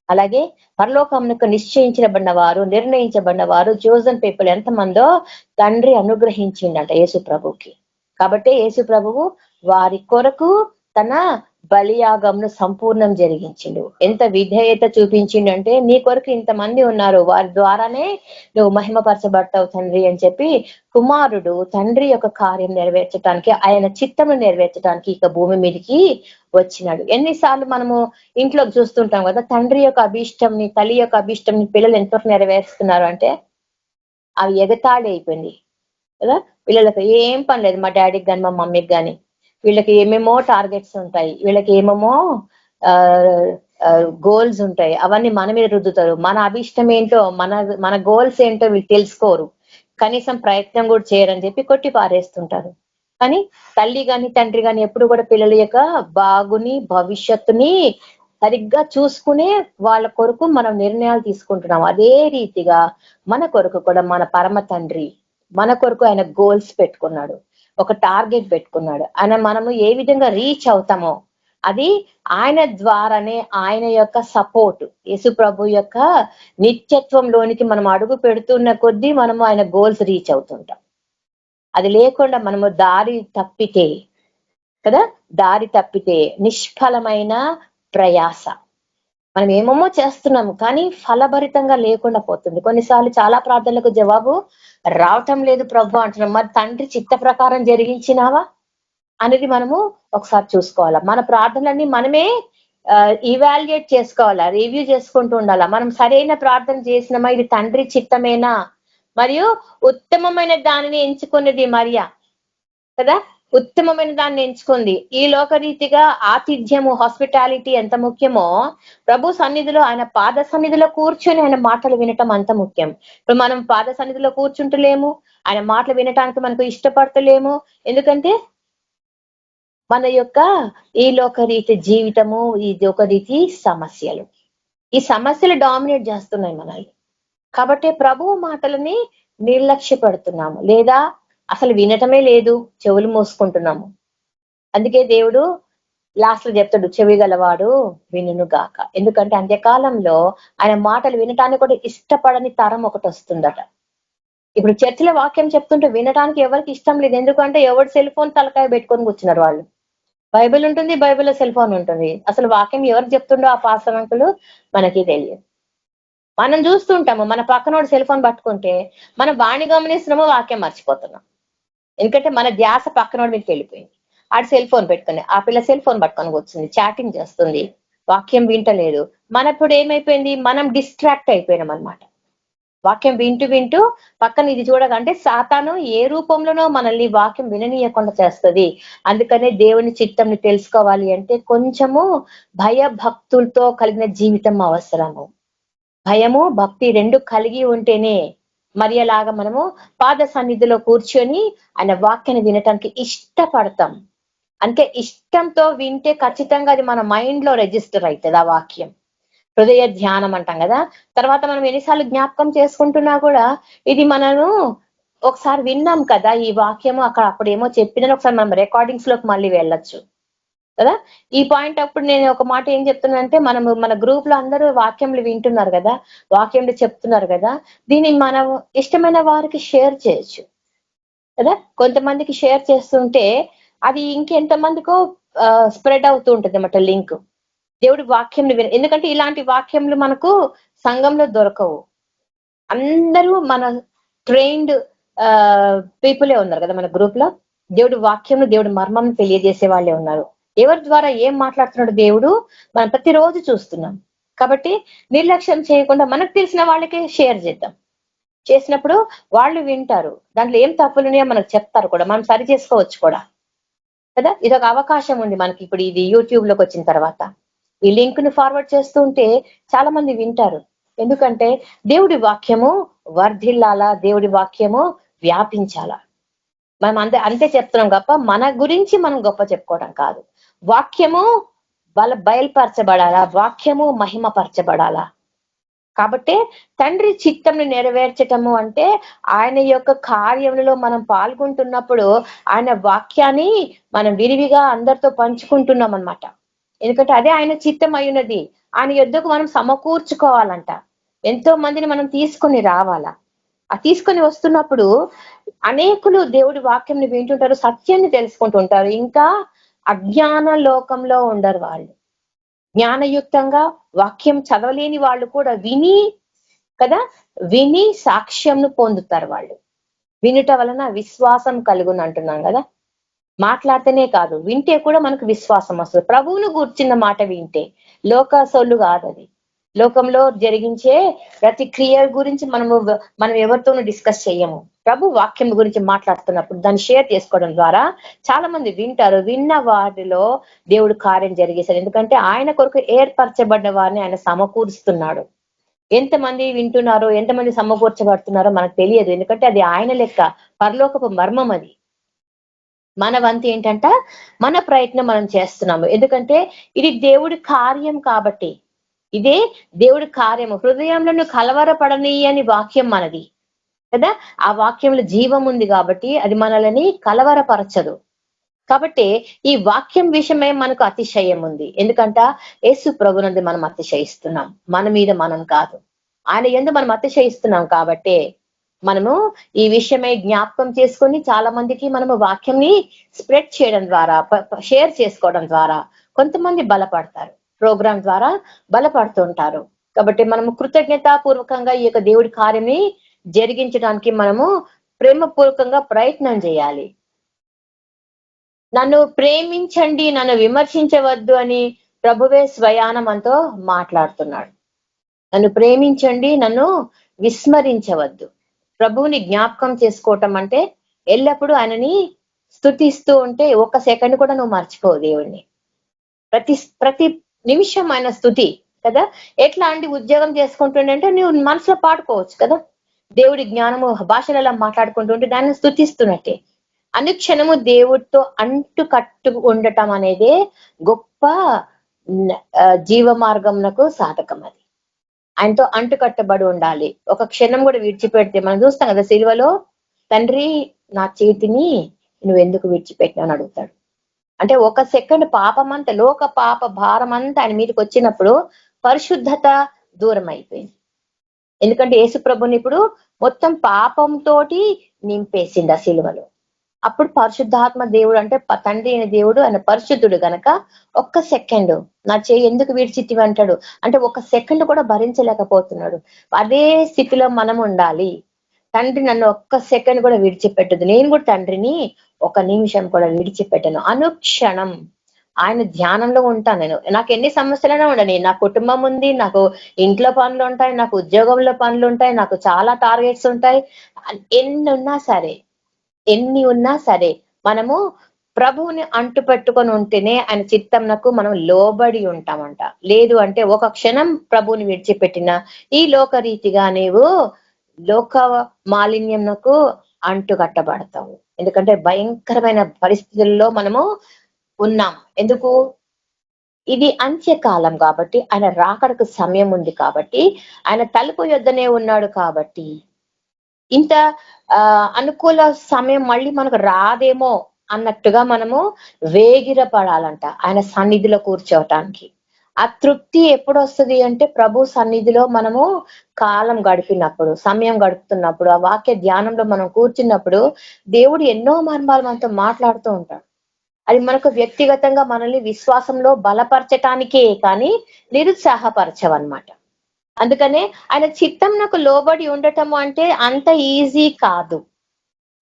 అలాగే పరలోకమునకు నిశ్చయించబడిన వారు, నిర్ణయించబడిన వారు, జోజన్ పీపుల్ ఎంతమందో తండ్రి అనుగ్రహించిండట యేసు ప్రభుకి. కాబట్టి యేసు ప్రభువు వారి కొరకు తన బలియాగంను సంపూర్ణం జరిగించిండు. ఎంత విధేయత చూపించిండంటే, నీ కొరకు ఇంతమంది ఉన్నారు, వారి ద్వారానే నువ్వు మహిమపరచబడతావు తండ్రి అని చెప్పి కుమారుడు తండ్రి యొక్క కార్యం నెరవేర్చడానికి, ఆయన చిత్తము నెరవేర్చడానికి ఇక భూమి మీదకి వచ్చినాడు. ఎన్నిసార్లు మనము ఇంట్లో చూస్తుంటాం కదా, తండ్రి యొక్క అభిష్టంని, తల్లి యొక్క అభిష్టంని పిల్లలు ఎంతవరకు నెరవేరుస్తున్నారు అంటే అవి ఎగతాళి అయిపోయింది కదా. పిల్లలకు ఏం పని లేదు, మా డాడీకి కానీ మా మమ్మీకి కానీ. వీళ్ళకి ఏమేమో టార్గెట్స్ ఉంటాయి, వీళ్ళకి ఏమేమో గోల్స్ ఉంటాయి, అవన్నీ మన మీద రుద్దుతారు. మన అభిష్టం ఏంటో, మన గోల్స్ ఏంటో వీళ్ళు తెలుసుకోరు, కనీసం ప్రయత్నం కూడా చేయరని చెప్పి కొట్టి పారేస్తుంటారు. కానీ తల్లి గాని తండ్రి గాని ఎప్పుడు కూడా పిల్లల యొక్క బాగుని భవిష్యత్తుని సరిగ్గా చూసుకునే వాళ్ళ కొరకు మనం నిర్ణయాలు తీసుకుంటున్నాం. అదే రీతిగా మన కొరకు కూడా మన పరమ తండ్రి మన కొరకు ఆయన గోల్స్ పెట్టుకున్నాడు, ఒక టార్గెట్ పెట్టుకున్నాడు. ఆయన మనము ఏ విధంగా రీచ్ అవుతామో అది ఆయన ద్వారానే, ఆయన యొక్క సపోర్ట్, యేసు ప్రభు యొక్క నిత్యత్వంలోనికి మనం అడుగు పెడుతున్న కొద్దీ మనము ఆయన గోల్స్ రీచ్ అవుతుంటాం. అది లేకుండా మనము దారి తప్పితే కదా, దారి తప్పితే నిష్ఫలమైన ప్రయాస, మనం ఏమేమో చేస్తున్నాము కానీ ఫలభరితంగా లేకుండా పోతుంది. కొన్నిసార్లు చాలా ప్రార్థనలకు జవాబు రావటం లేదు ప్రభు అంటున్నాం. మరి తండ్రి చిత్త ప్రకారం జరిగించినావా అనేది మనము ఒకసారి చూసుకోవాలా. మన ప్రార్థనలన్నీ మనమే ఇవాల్యుయేట్ చేసుకోవాలా, రివ్యూ చేసుకుంటూ ఉండాలా. మనం సరైన ప్రార్థన చేసినామా, ఇది తండ్రి చిత్తమేనా, మరియు ఉత్తమమైన దానిని ఎంచుకున్నది మరియా కదా, ఉత్తమమైన దాన్ని ఎంచుకుంది. ఈ లోకరీతిగా ఆతిథ్యము, హాస్పిటాలిటీ ఎంత ముఖ్యమో ప్రభు సన్నిధిలో, ఆయన పాద సన్నిధిలో కూర్చొని ఆయన మాటలు వినటం అంత ముఖ్యం. ఇప్పుడు మనం పాద సన్నిధిలో కూర్చుంటలేము, ఆయన మాటలు వినటానికి మనకు ఇష్టపడతలేము. ఎందుకంటే మన యొక్క ఈ లోకరీతి జీవితము, ఈ లోకరీతి సమస్యలు, ఈ సమస్యలు డామినేట్ చేస్తున్నాయి మనల్ని. కాబట్టి ప్రభువు మాటలని నిర్లక్ష్యపడుతున్నాము, లేదా అసలు వినటమే లేదు, చెవులు మోసుకుంటున్నాము. అందుకే దేవుడు లాస్ట్ లో చెప్తాడు, చెవి గలవాడు వినును గాక. ఎందుకంటే అంత్యకాలంలో ఆయన మాటలు వినటానికి కూడా ఇష్టపడని తరం ఒకటి వస్తుందట. ఇప్పుడు చర్చిలో వాక్యం చెప్తుంటే వినడానికి ఎవరికి ఇష్టం లేదు. ఎందుకంటే ఎవరు సెల్ ఫోన్ తలకాయ పెట్టుకొని కూర్చున్నారు. వాళ్ళు బైబిల్ ఉంటుంది, బైబిల్లో సెల్ ఫోన్ ఉంటుంది. అసలు వాక్యం ఎవరు చెప్తుండో ఆ పాసరంకులు మనకి తెలియదు. మనం చూస్తుంటాము, మన పక్కనోడు సెల్ ఫోన్ పట్టుకుంటే మనం వాణి గమనిస్తున్నామో వాక్యం మర్చిపోతున్నాం. ఎందుకంటే మన ధ్యాస పక్కనోడు మీకు వెళ్ళిపోయింది. ఆడు సెల్ ఫోన్ పెట్టుకుని, ఆ పిల్ల సెల్ ఫోన్ పట్టుకొని కూర్చుంది, చాటింగ్ చేస్తుంది, వాక్యం వింటలేదు. మనప్పుడు ఏమైపోయింది, మనం డిస్ట్రాక్ట్ అయిపోయినాం అనమాట. వాక్యం వింటూ పక్కన ఇది చూడకంటే సాతాను ఏ రూపంలోనో మనల్ని వాక్యం విననీయకుండా చేస్తుంది. అందుకనే దేవుని చిత్తంని తెలుసుకోవాలి అంటే కొంచెము భయభక్తులతో కలిగిన జీవితం అవసరము. భయము భక్తి రెండు కలిగి ఉంటేనే మరియలాగా మనము పాద సన్నిధిలో కూర్చొని ఆయన వాక్యాన్ని వినటానికి ఇష్టపడతాం. అంటే ఇష్టంతో వింటే ఖచ్చితంగా అది మన మైండ్ లో రిజిస్టర్ అవుతుంది ఆ వాక్యం. హృదయ ధ్యానం అంటాం కదా. తర్వాత మనం ఎన్నిసార్లు జ్ఞాపకం చేసుకుంటున్నా కూడా ఇది మనము ఒకసారి విన్నాం కదా ఈ వాక్యము, అప్పుడేమో చెప్పిందని ఒకసారి మనం రికార్డింగ్స్ లోకి మళ్ళీ వెళ్ళొచ్చు కదా. ఈ పాయింట్ అప్పుడు నేను ఒక మాట ఏం చెప్తున్నానంటే, మనము మన గ్రూప్ లో అందరూ వాక్యంలు వింటున్నారు కదా, వాక్యంలు చెప్తున్నారు కదా, దీన్ని మనం ఇష్టమైన వారికి షేర్ చేయొచ్చు కదా. కొంతమందికి షేర్ చేస్తుంటే అది ఇంకెంతమందికో స్ప్రెడ్ అవుతూ ఉంటుంది అన్నమాట లింక్. దేవుడి వాక్యంని ఎందుకంటే ఇలాంటి వాక్యంలు మనకు సంఘంలో దొరకవు. అందరూ మన ట్రైన్డ్ పీపులే ఉన్నారు కదా మన గ్రూప్ లో. దేవుడి వాక్యం, దేవుడి మర్మం తెలియజేసే వాళ్ళే ఉన్నారు. ఎవరి ద్వారా ఏం మాట్లాడుతున్నాడు దేవుడు మనం ప్రతిరోజు చూస్తున్నాం. కాబట్టి నిర్లక్ష్యం చేయకుండా మనకు తెలిసిన వాళ్ళకే షేర్ చేద్దాం. చేసినప్పుడు వాళ్ళు వింటారు, దాంట్లో ఏం తప్పులున్నాయో మనకు చెప్తారు కూడా, మనం సరి చేసుకోవచ్చు కూడా కదా. ఇదొక అవకాశం ఉంది మనకి ఇప్పుడు ఇది యూట్యూబ్ లోకి వచ్చిన తర్వాత. ఈ లింక్ ను ఫార్వర్డ్ చేస్తూ ఉంటే చాలా మంది వింటారు. ఎందుకంటే దేవుడి వాక్యము వర్ధిల్లాలా, దేవుడి వాక్యము వ్యాపించాలా. మనం అంతే చెప్తున్నాం గొప్ప, మన గురించి మనం గొప్ప చెప్పుకోవడం కాదు. వాక్యము బయలుపరచబడాలా, వాక్యము మహిమపరచబడాలా. కాబట్టి తండ్రి చిత్తంను నెరవేర్చటము అంటే ఆయన యొక్క కార్యములలో మనం పాల్గొంటున్నప్పుడు ఆయన వాక్యాన్ని మనం విరివిగా అందరితో పంచుకుంటున్నాం అన్నమాట. ఎందుకంటే అదే ఆయన చిత్తం అయినది. ఆయన యొద్దకు మనం సమకూర్చుకోవాలంట. ఎంతో మందిని మనం తీసుకొని రావాలా. ఆ తీసుకొని వస్తున్నప్పుడు అనేకులు దేవుడి వాక్యం వింటుంటారు, సత్యాన్ని తెలుసుకుంటుంటారు. ఇంకా అజ్ఞాన లోకంలో ఉండరు వాళ్ళు. జ్ఞానయుక్తంగా వాక్యం చదవలేని వాళ్ళు కూడా విని సాక్ష్యంను పొందుతారు. వాళ్ళు వినుట వలన విశ్వాసం కలుగును అంటున్నాం కదా. మాట్లాడితేనే కాదు, వింటే కూడా మనకు విశ్వాసం వస్తుంది. ప్రభువును గూర్చిన మాట వింటే, లోక సొల్లు కాదు అది. లోకంలో జరిగించే ప్రతి క్రియ గురించి మనం ఎవరితోనూ డిస్కస్ చేయము. ప్రభు వాక్యం గురించి మాట్లాడుతున్నప్పుడు దాన్ని షేర్ చేసుకోవడం ద్వారా చాలా మంది వింటారు. విన్న వాటిలో దేవుడు కార్యం జరిగేశాడు. ఎందుకంటే ఆయన కొరకు ఏర్పరచబడ్డ వారిని ఆయన సమకూరుస్తున్నాడు. ఎంతమంది వింటున్నారో, ఎంతమంది సమకూర్చబడుతున్నారో మనకు తెలియదు. ఎందుకంటే అది ఆయన లెక్క, పరలోకపు మర్మం అది. మన వంతు ఏంటంట, మన ప్రయత్నం మనం చేస్తున్నాము. ఎందుకంటే ఇది దేవుడి కార్యం కాబట్టి. ఇదే దేవుడి కార్యము. హృదయంలో కలవరపడనీయని వాక్యం మనది కదా. ఆ వాక్యంలో జీవం ఉంది కాబట్టి అది మనల్ని కలవరపరచదు. కాబట్టి ఈ వాక్యం విషయమే మనకు అతిశయం ఉంది. ఎందుకంట యేసు ప్రభునందు మనం అతిశయిస్తున్నాం, మన మీద మనం కాదు. ఆయన యందు మనం అతిశయిస్తున్నాం కాబట్టి మనము ఈ విషయమై జ్ఞాపకం చేసుకొని చాలా మందికి మనము వాక్యంని స్ప్రెడ్ చేయడం ద్వారా, షేర్ చేసుకోవడం ద్వారా కొంతమంది బలపడతారు. ప్రోగ్రాం ద్వారా బలపడుతుంటారు. కాబట్టి మనము కృతజ్ఞతాపూర్వకంగా ఈ యొక్క దేవుడి కార్యాన్ని జరిగించడానికి మనము ప్రేమపూర్వకంగా ప్రయత్నం చేయాలి. నన్ను ప్రేమించండి, నన్ను విమర్శించవద్దు అని ప్రభువే స్వయాన మనతో మాట్లాడుతున్నాడు. నన్ను ప్రేమించండి, నన్ను విస్మరించవద్దు. ప్రభువుని జ్ఞాపకం చేసుకోవటం అంటే ఎల్లప్పుడూ ఆయనని స్తుతిస్తూ ఉంటే ఒక్క సెకండ్ కూడా నువ్వు మర్చిపోవు దేవుణ్ణి. ప్రతి నిమిషం ఆయన స్తుతి కదా. ఎట్లాంటి ఉద్యోగం చేసుకుంటుండే నువ్వు మనసులో పాడుకోవచ్చు కదా. దేవుడి జ్ఞానము భాషలలో మాట్లాడుకుంటుంటే దాన్ని స్తుతిస్తున్నట్టే. అనుక్షణము దేవుడితో అంటు కట్టు ఉండటం అనేదే గొప్ప జీవ మార్గంకు సాధకం. అది ఆయనతో అంటు కట్టబడి ఉండాలి. ఒక క్షణం కూడా విడిచిపెడితే మనం చూస్తాం కదా సిలువలో, తండ్రి నా చేతిని నువ్వెందుకు విడిచిపెట్టినా అని అడుగుతాడు. అంటే ఒక సెకండ్ పాపమంతా, లోక పాప భారం అంతా ఆయన మీదకి వచ్చినప్పుడు పరిశుద్ధత దూరం అయిపోయింది. ఎందుకంటే యేసు ప్రభుని ఇప్పుడు మొత్తం పాపంతోటి నింపేసింది ఆ సిలువలో. అప్పుడు పరిశుద్ధాత్మ దేవుడు అంటే తండ్రి అయిన దేవుడు ఆయన పరిశుద్ధుడు గనక ఒక్క సెకండ్ నా చేయి ఎందుకు విడిచితివి అంటాడు. అంటే ఒక సెకండ్ కూడా భరించలేకపోతున్నాడు. అదే స్థితిలో మనం ఉండాలి. తండ్రి నన్ను ఒక్క సెకండ్ కూడా విడిచిపెట్టదు, నేను కూడా తండ్రిని ఒక నిమిషం కూడా విడిచిపెట్టను. అనుక్షణం ఆయన ధ్యానంలో ఉంటాను. నాకు ఎన్ని సమస్యలైనా ఉండని, నా కుటుంబం ఉంది, నాకు ఇంట్లో పనులు ఉంటాయి, నాకు ఉద్యోగంలో పనులు ఉంటాయి, నాకు చాలా టార్గెట్స్ ఉంటాయి. ఎన్ని ఉన్నా సరే మనము ప్రభువుని అంటు పెట్టుకొని ఉంటేనే ఆయన చిత్తంనకు మనం లోబడి ఉంటామంట. లేదు అంటే ఒక క్షణం ప్రభువుని విడిచిపెట్టిన ఈ లోకరీతిగా నీవు లోక మాలిన్యంకు అంటు కట్టబడతావు. ఎందుకంటే భయంకరమైన పరిస్థితుల్లో మనము ఉన్నాం. ఎందుకు? ఇది అంత్యకాలం కాబట్టి, ఆయన రాకడకు సమయం ఉంది కాబట్టి, ఆయన తలుపు యొద్దనే ఉన్నాడు కాబట్టి, ఇంత అనుకూల సమయం మళ్ళీ మనకు రాదేమో అన్నట్టుగా మనము వేగిరపడాలంట ఆయన సన్నిధిలో కూర్చోవటానికి. ఆ తృప్తి ఎప్పుడు వస్తుంది అంటే ప్రభు సన్నిధిలో మనము కాలం గడిపినప్పుడు, సమయం గడుపుతున్నప్పుడు, ఆ వాక్య ధ్యానంలో మనం కూర్చున్నప్పుడు దేవుడు ఎన్నో మర్మాలు మనతో మాట్లాడుతూ ఉంటాడు. అది మనకు వ్యక్తిగతంగా మనల్ని విశ్వాసంలో బలపరచటానికే కానీ నిరుత్సాహపరచవన్నమాట. అందుకనే ఆయన చిత్తం నాకు లోబడి ఉండటము అంటే అంత ఈజీ కాదు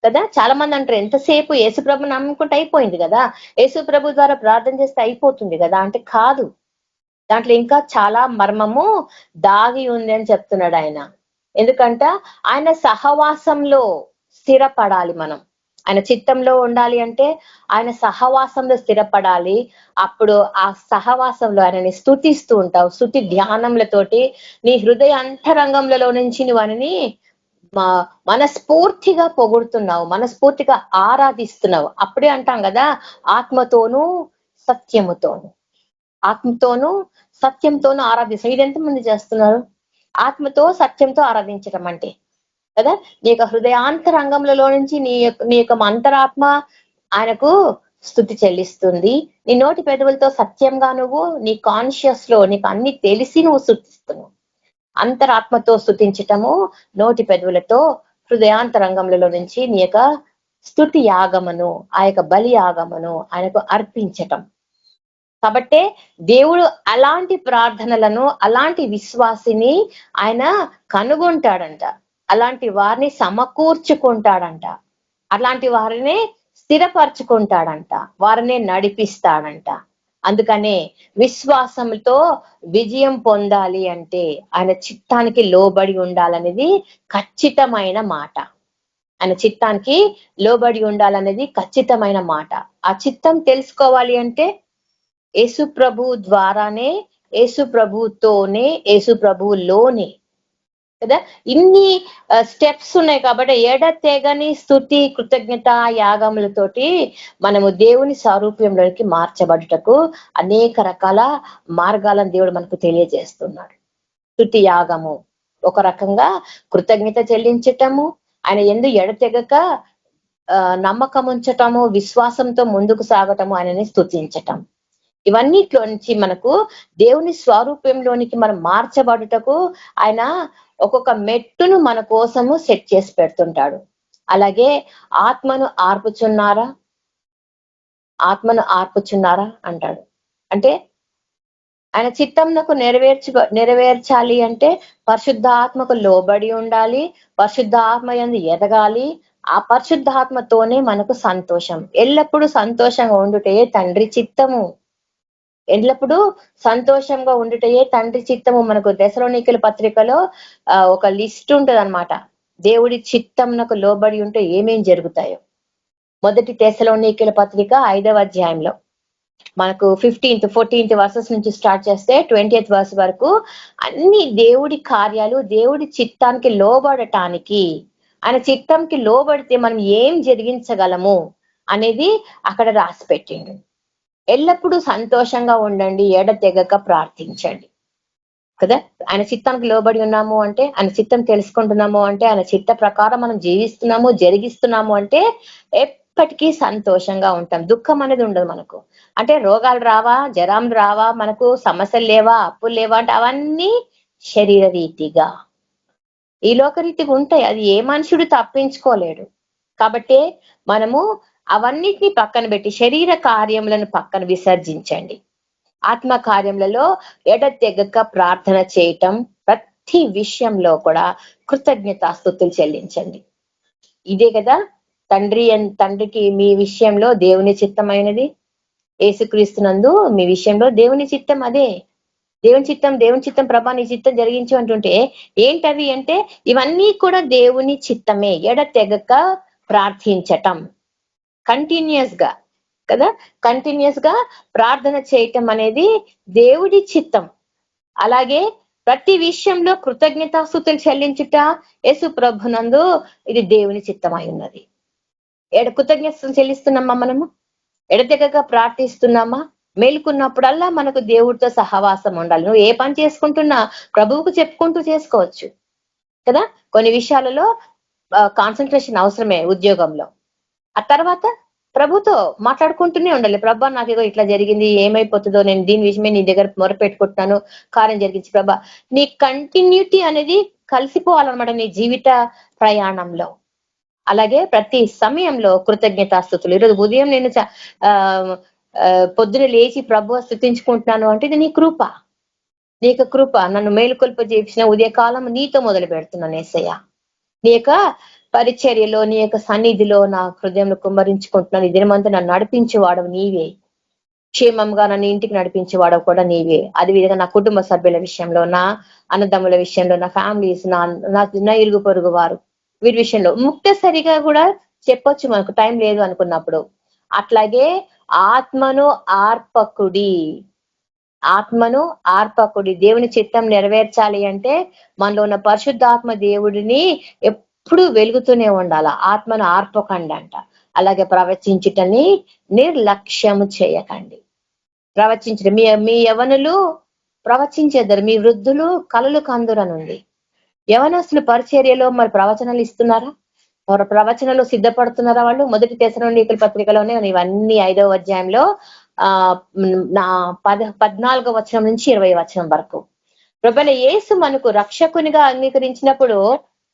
కదా. చాలా మంది అంటారు ఎంతసేపు యేసుప్రభు నమ్ముకుంటే అయిపోయింది కదా, యేసుప్రభు ద్వారా ప్రార్థన చేస్తే అయిపోతుంది కదా అంటే కాదు. దాంట్లో ఇంకా చాలా మర్మము దాగి ఉంది అని చెప్తున్నాడు ఆయన. ఎందుకంట ఆయన సహవాసంలో స్థిరపడాలి మనం. ఆయన చిత్తంలో ఉండాలి అంటే ఆయన సహవాసంలో స్థిరపడాలి. అప్పుడు ఆ సహవాసంలో ఆయనని స్తుతిస్తూ ఉంటావు. స్తుతి ధ్యానములతోటి నీ హృదయ అంతరంగంలో నుంచి నువ్వు ఆయనని మనస్ఫూర్తిగా పొగుడుతున్నావు, మనస్ఫూర్తిగా ఆరాధిస్తున్నావు. అప్పుడే అంటాం కదా, ఆత్మతోనూ సత్యముతోను, ఆత్మతోనూ సత్యంతోనూ ఆరాధిస్తాం. ఇది ఎంతమంది చేస్తున్నారు? ఆత్మతో సత్యంతో ఆరాధించడం అంటే కదా, నీ యొక్క హృదయాంతరంగంలో నుంచి నీ యొక్క అంతరాత్మ ఆయనకు స్తుతి చెల్లిస్తుంది. నీ నోటి పెదవులతో సత్యంగా నువ్వు నీ కాన్షియస్ లో నీకు అన్ని తెలిసి నువ్వు స్తుతిస్తున్నావు. అంతరాత్మతో స్తుతించటము, నోటి పెదవులతో హృదయాంతరంగంలో నుంచి నీ యొక్క స్తుతి యాగమును, ఆ యొక్క బలి యాగమును ఆయనకు అర్పించటం. కాబట్టే దేవుడు అలాంటి ప్రార్థనలను, అలాంటి విశ్వాసిని ఆయన కనుగొంటాడంట, అలాంటి వారిని సమకూర్చుకుంటాడంట, అలాంటి వారిని స్థిరపరచుకుంటాడంట, వారిని నడిపిస్తాడంట. అందుకనే విశ్వాసంతో విజయం పొందాలి అంటే ఆయన చిత్తానికి లోబడి ఉండాలనేది ఖచ్చితమైన మాట. ఆయన చిత్తానికి లోబడి ఉండాలనేది ఖచ్చితమైన మాట. ఆ చిత్తం తెలుసుకోవాలి అంటే యేసు ప్రభు ద్వారానే, యేసు ప్రభుతోనే, యేసు ప్రభులోనే కదా ఇన్ని స్టెప్స్ ఉన్నాయి. కాబట్టి ఎడతెగని స్తుతి కృతజ్ఞత యాగములతోటి మనము దేవుని సారూప్యంలోకి మార్చబడుటకు అనేక రకాల మార్గాలను దేవుడు మనకు తెలియజేస్తున్నాడు. స్తుతి యాగము ఒక రకంగా కృతజ్ఞత చెల్లించటము, ఆయన యందు ఎడతెగక నమ్మకం ఉంచటము, విశ్వాసంతో ముందుకు సాగటము, ఆయనని స్తుతించటం. ఇవన్నిట్లో నుంచి మనకు దేవుని స్వరూపంలోనికి మనం మార్చబడుటకు ఆయన ఒక్కొక్క మెట్టును మన కోసము సెట్ చేసి పెడుతుంటాడు. అలాగే ఆత్మను ఆర్పుచున్నారా, ఆత్మను ఆర్పుచున్నారా అంటాడు. అంటే ఆయన చిత్తంనకు నెరవేర్చాలి అంటే పరిశుద్ధాత్మకు లోబడి ఉండాలి, పరిశుద్ధాత్మ యందు ఎదగాలి. ఆ పరిశుద్ధాత్మతోనే మనకు సంతోషం. ఎల్లప్పుడూ సంతోషంగా ఉండుటే తండ్రి చిత్తము. ఎల్లప్పుడూ సంతోషంగా ఉండుటయే తండ్రి చిత్తము. మనకు తెస్సలోనికీయుల పత్రికలో ఒక లిస్ట్ ఉంటది అనమాట. దేవుడి చిత్తంనకు లోబడి ఉంటే ఏమేం జరుగుతాయో. మొదటి తెస్సలోనికీయుల పత్రిక 5వ అధ్యాయంలో మనకు 14th వర్సెస్ నుంచి స్టార్ట్ చేస్తే 20th వర్స్ వరకు అన్ని దేవుడి కార్యాలు, దేవుడి చిత్తానికి లోబడటానికి, ఆయన చిత్తంకి లోబడితే మనం ఏం జరిగించగలము అనేది అక్కడ రాసి పెట్టిండు. ఎల్లప్పుడూ సంతోషంగా ఉండండి, ఎడతెగక ప్రార్థించండి కదా. ఆయన చిత్తానికి లోబడి ఉన్నాము అంటే, ఆయన చిత్తం తెలుసుకుంటున్నాము అంటే, ఆయన చిత్త ప్రకారం మనం జీవిస్తున్నాము, జరిగిస్తున్నాము అంటే ఎప్పటికీ సంతోషంగా ఉంటాం. దుఃఖం అనేది ఉండదు మనకు. అంటే రోగాలు రావా, జరం రావా, మనకు సమస్యలు లేవా, అప్పులు లేవా అంటే అవన్నీ శరీర రీతిగా, ఈ లోకరీతిగా ఉంటాయి. అది ఏ మనుషుడు తప్పించుకోలేడు. కాబట్టి మనము అవన్నిటిని పక్కన పెట్టి శరీర కార్యములను పక్కన విసర్జించండి. ఆత్మ కార్యములలో ఎడతెగక ప్రార్థన చేయటం, ప్రతి విషయంలో కూడా కృతజ్ఞతాస్తుతులు చెల్లించండి. ఇదే కదా తండ్రికి మీ విషయంలో దేవుని చిత్తమైనది. యేసుక్రీస్తునందు మీ విషయంలో దేవుని చిత్తం అదే. దేవుని చిత్తం ప్రభా నీ చిత్తం జరిగించు అంటుంటే ఏంటవి అంటే ఇవన్నీ కూడా దేవుని చిత్తమే. ఎడతెగక ప్రార్థించటం, కంటిన్యూస్ గా కదా, కంటిన్యూస్ గా ప్రార్థన చేయటం అనేది దేవుడి చిత్తం. అలాగే ప్రతి విషయంలో కృతజ్ఞతాస్తుతులు చెల్లించుట యేసు ప్రభునందు ఇది దేవుని చిత్తమై ఉన్నది. కృతజ్ఞతలు చెల్లిస్తున్నామా మనము? ఎడతెగక ప్రార్థిస్తున్నామా? మేలుకున్నప్పుడల్లా మనకు దేవుడితో సహవాసం ఉండాలి. నువ్వు ఏ పని చేసుకుంటున్నా ప్రభువుకు చెప్పుకుంటూ చేసుకోవచ్చు కదా. కొన్ని విషయాలలో కాన్సన్ట్రేషన్ అవసరమే ఉద్యోగంలో. ఆ తర్వాత ప్రభుతో మాట్లాడుకుంటూనే ఉండాలి. ప్రభా నాకు ఏదో ఇట్లా జరిగింది, ఏమైపోతుందో, నేను దీని విషయమే నీ దగ్గర మొరపెట్టుకుంటున్నాను, కార్యం జరిగించి ప్రభా. నీ కంటిన్యూటీ అనేది కలిసిపోవాలన్నమాట నీ జీవిత ప్రయాణంలో. అలాగే ప్రతి సమయంలో కృతజ్ఞతాస్తుతులు. ఈరోజు ఉదయం నేను పొద్దున లేచి ప్రభు స్తుతించుకుంటున్నాను అంటే ఇది నీ కృప, నీకు కృప. నన్ను మేలుకొల్ప చేసిన ఉదయకాలం నీతో మొదలు పెడుతున్నాను యేసయ్య. నీ యొక్క పరిచర్యలో, నీ యొక్క సన్నిధిలో నా హృదయంలో కుమ్మరించుకుంటున్నాను. ఈ దినమంతా నన్ను నడిపించేవాడవు నీవే, క్షేమంగా నన్ను ఇంటికి నడిపించేవాడవు కూడా నీవే. అదేవిధంగా నా కుటుంబ సభ్యుల విషయంలో, నా అన్నదమ్ముల విషయంలో, నా ఫ్యామిలీస్, నా ఇరుగు పొరుగు వారు, వీరి విషయంలో ముక్తసరిగా కూడా చెప్పొచ్చు మనకు టైం లేదు అనుకున్నప్పుడు. అట్లాగే ఆత్మను ఆర్పకుడి దేవుని చిత్తం నెరవేర్చాలి అంటే మనలో ఉన్న పరిశుద్ధాత్మ దేవుడిని ఎప్పుడు వెలుగుతూనే ఉండాల. ఆత్మను ఆర్పకండి అంట. అలాగే ప్రవచించుటని నిర్లక్ష్యము చేయకండి. ప్రవచించడం మీ యవనులు ప్రవచించేద్దరు, మీ వృద్ధులు కలలు కందురనుంది. యవనస్తులు పరిచర్యలో మరి ప్రవచనాలు ఇస్తున్నారా? ప్రవచనలు సిద్ధపడుతున్నారా వాళ్ళు? మొదటి తెస్సలోనికల పత్రికలోనే ఇవన్నీ 5వ అధ్యాయంలో 14వ వచనం నుంచి 20వ వచనం వరకు. ప్రభువైన యేసు మనకు రక్షకునిగా అంగీకరించినప్పుడు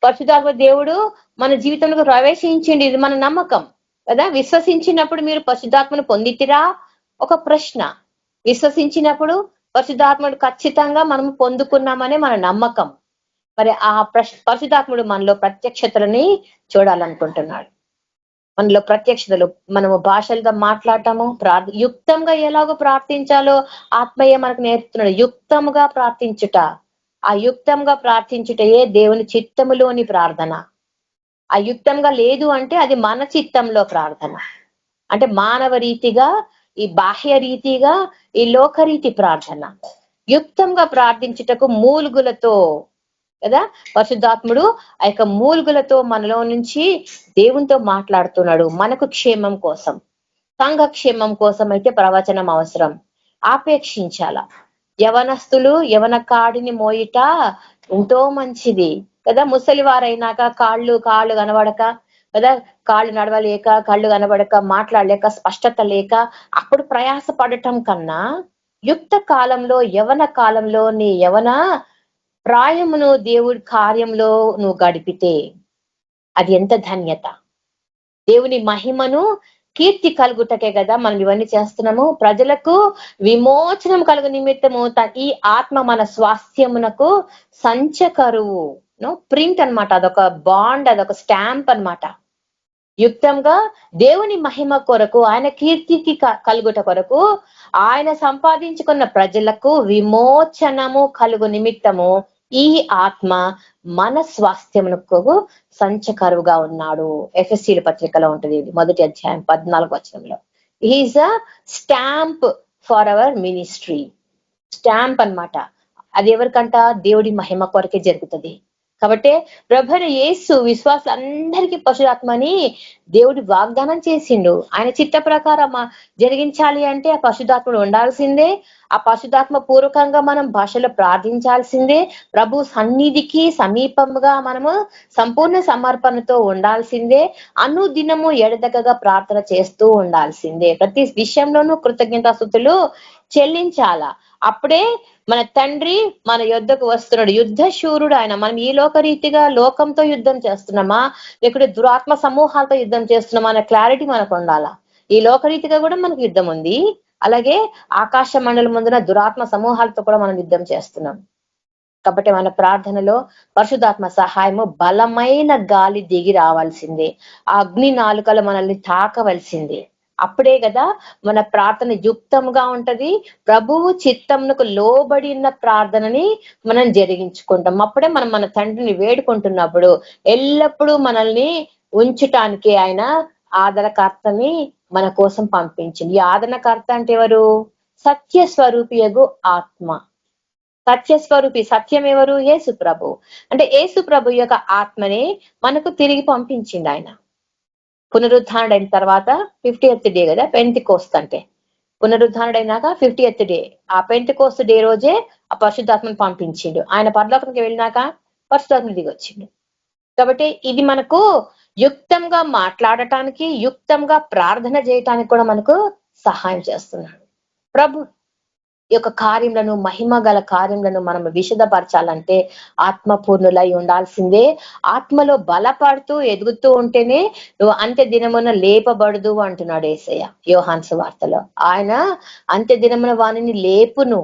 పరిశుద్ధాత్మ దేవుడు మన జీవితంలో ప్రవేశించింది. ఇది మన నమ్మకం కదా. విశ్వసించినప్పుడు మీరు పరిశుద్ధాత్మను పొందితిరా? ఒక ప్రశ్న. విశ్వసించినప్పుడు పరిశుద్ధాత్ముడు ఖచ్చితంగా మనం పొందుకున్నామనే మన నమ్మకం. మరి ఆ పరిశుద్ధాత్ముడు మనలో ప్రత్యక్షతలని చూడాలనుకుంటున్నాడు. మనలో ప్రత్యక్షతలు, మనము భాషలుగా మాట్లాడటము, యుక్తంగా ఎలాగో ప్రార్థించాలో ఆత్మయ్య మనకు నేర్పుతున్నాడు. యుక్తంగా ప్రార్థించుట, ఆ యుక్తంగా ప్రార్థించుటయే దేవుని చిత్తములోని ప్రార్థన. ఆ యుక్తంగా లేదు అంటే అది మన చిత్తంలో ప్రార్థన. అంటే మానవ రీతిగా, ఈ బాహ్య రీతిగా, ఈ లోకరీతి ప్రార్థన. యుక్తంగా ప్రార్థించుటకు మూలుగులతో కదా పరిశుద్ధాత్ముడు ఆ యొక్క మూలుగులతో మనలో నుంచి దేవునితో మాట్లాడుతున్నాడు. మనకు క్షేమం కోసం, సంఘ క్షేమం కోసం అయితే ప్రవచనం అవసరం. ఆపేక్షించాల. యవనస్తులు యవన కాడిని మోయిట ఎంతో మంచిది కదా. ముసలివారైనాక కాళ్ళు కనబడక కదా, కాళ్ళు నడవలేక, కళ్ళు కనబడక, మాట్లాడలేక, స్పష్టత లేక అప్పుడు ప్రయాస పడటం కన్నా యుక్త కాలంలో, యవన కాలంలో నీ యవన ప్రాయమును దేవుడి కార్యంలో నువ్వు గడిపితే అది ఎంత ధన్యత. దేవుని మహిమను కీర్తి కలుగుటకే కదా మనం ఇవన్నీ చేస్తున్నాము. ప్రజలకు విమోచనం కలుగు నిమిత్తము ఈ ఆత్మ మన స్వాస్థ్యమునకు సంచకరువు ప్రింట్ అన్నమాట. అదొక బాండ్, అదొక స్టాంప్ అన్నమాట. యుక్తంగా దేవుని మహిమ కొరకు, ఆయన కీర్తికి కలుగుట కొరకు ఆయన సంపాదించుకున్న ప్రజలకు విమోచనము కలుగు నిమిత్తము ఈ ఆత్మ మన స్వాస్థ్యమునకు సంచకరువుగా ఉన్నాడు. ఎఫెసీల పత్రికలో ఉంటుంది, మొదటి అధ్యాయం 14వ వచనంలో. He is a stamp for our ministry. Stamp అన్నమాట. అది ఎవరికంట? దేవుడి మహిమ కొరకే జరుగుతుంది. కాబట్టి ప్రభువైన యేసు విశ్వాసులందరికీ పరిశుద్ధాత్మని దేవుడు వాగ్దానం చేసిండు. ఆయన చిత్త ప్రకారం జరిగించాలి అంటే ఆ పరిశుద్ధాత్ముడు ఉండాల్సిందే. ఆ పరిశుద్ధాత్మ పూర్వకంగా మనం భాషలో ప్రార్థించాల్సిందే. ప్రభు సన్నిధికి సమీపంగా మనము సంపూర్ణ సమర్పణతో ఉండాల్సిందే. అనుదినము ఎడదగగా ప్రార్థన చేస్తూ ఉండాల్సిందే. ప్రతి విషయంలోనూ కృతజ్ఞతాస్తుతులు చెల్లించాలా. అప్పుడే మన తండ్రి మన యొద్దకు వస్తున్నాడు. యుద్ధ శూరుడు ఆయన. మనం ఈ లోకరీతిగా లోకంతో యుద్ధం చేస్తున్నామా, లేకుంటే దురాత్మ సమూహాలతో యుద్ధం చేస్తున్నామా అనే క్లారిటీ మనకు ఉండాలా. ఈ లోకరీతిగా కూడా మనకు యుద్ధం ఉంది, అలాగే ఆకాశ మండలం ముందున దురాత్మ సమూహాలతో కూడా మనం యుద్ధం చేస్తున్నాం. కాబట్టి మన ప్రార్థనలో పరిశుద్ధాత్మ సహాయము, బలమైన గాలి దిగి రావాల్సిందే. ఆ అగ్ని నాలుకలు మనల్ని తాకవలసిందే. అప్పుడే కదా మన ప్రార్థన యుక్తంగా ఉంటది. ప్రభువు చిత్తమునకు లోబడిన ప్రార్థనని మనం జరిగించుకుంటాం. అప్పుడే మనం మన తండ్రిని వేడుకుంటున్నప్పుడు ఎల్లప్పుడూ మనల్ని ఉంచటానికి ఆయన ఆదరణకర్తని మన కోసం పంపించింది. ఈ ఆదరణకర్త అంటే ఎవరు? సత్య స్వరూపియగు ఆత్మ. సత్యస్వరూపి, సత్యం ఎవరు? యేసు ప్రభు. అంటే యేసు ప్రభు యొక్క ఆత్మని మనకు తిరిగి పంపించింది ఆయన. పునరుద్ధానుడైన తర్వాత 50th డే కదా పెంతెకోస్తు అంటే. పునరుద్ధానుడైనాక 50th డే, ఆ పెంతెకోస్తు డే రోజే ఆ పరిశుద్ధాత్మను పంపించిండు. ఆయన పరలోకానికి వెళ్ళినాక పరిశుద్ధాత్మ దిగి వచ్చిండు. కాబట్టి ఇది మనకు యుక్తంగా మాట్లాడటానికి, యుక్తంగా ప్రార్థన చేయటానికి కూడా మనకు సహాయం చేస్తున్నాడు. ప్రభు యొక్క కార్యములను, మహిమ గల కార్యములను మనం విశదపరచాలంటే ఆత్మపూర్ణులై ఉండాల్సిందే. ఆత్మలో బలపడుతూ ఎదుగుతూ ఉంటేనే నువ్వు అంత్య దినమున లేపబడదు అంటున్నాడు యేసయ్య యోహాను సువార్తలో. ఆయన అంత్య దినమున వానిని లేపును.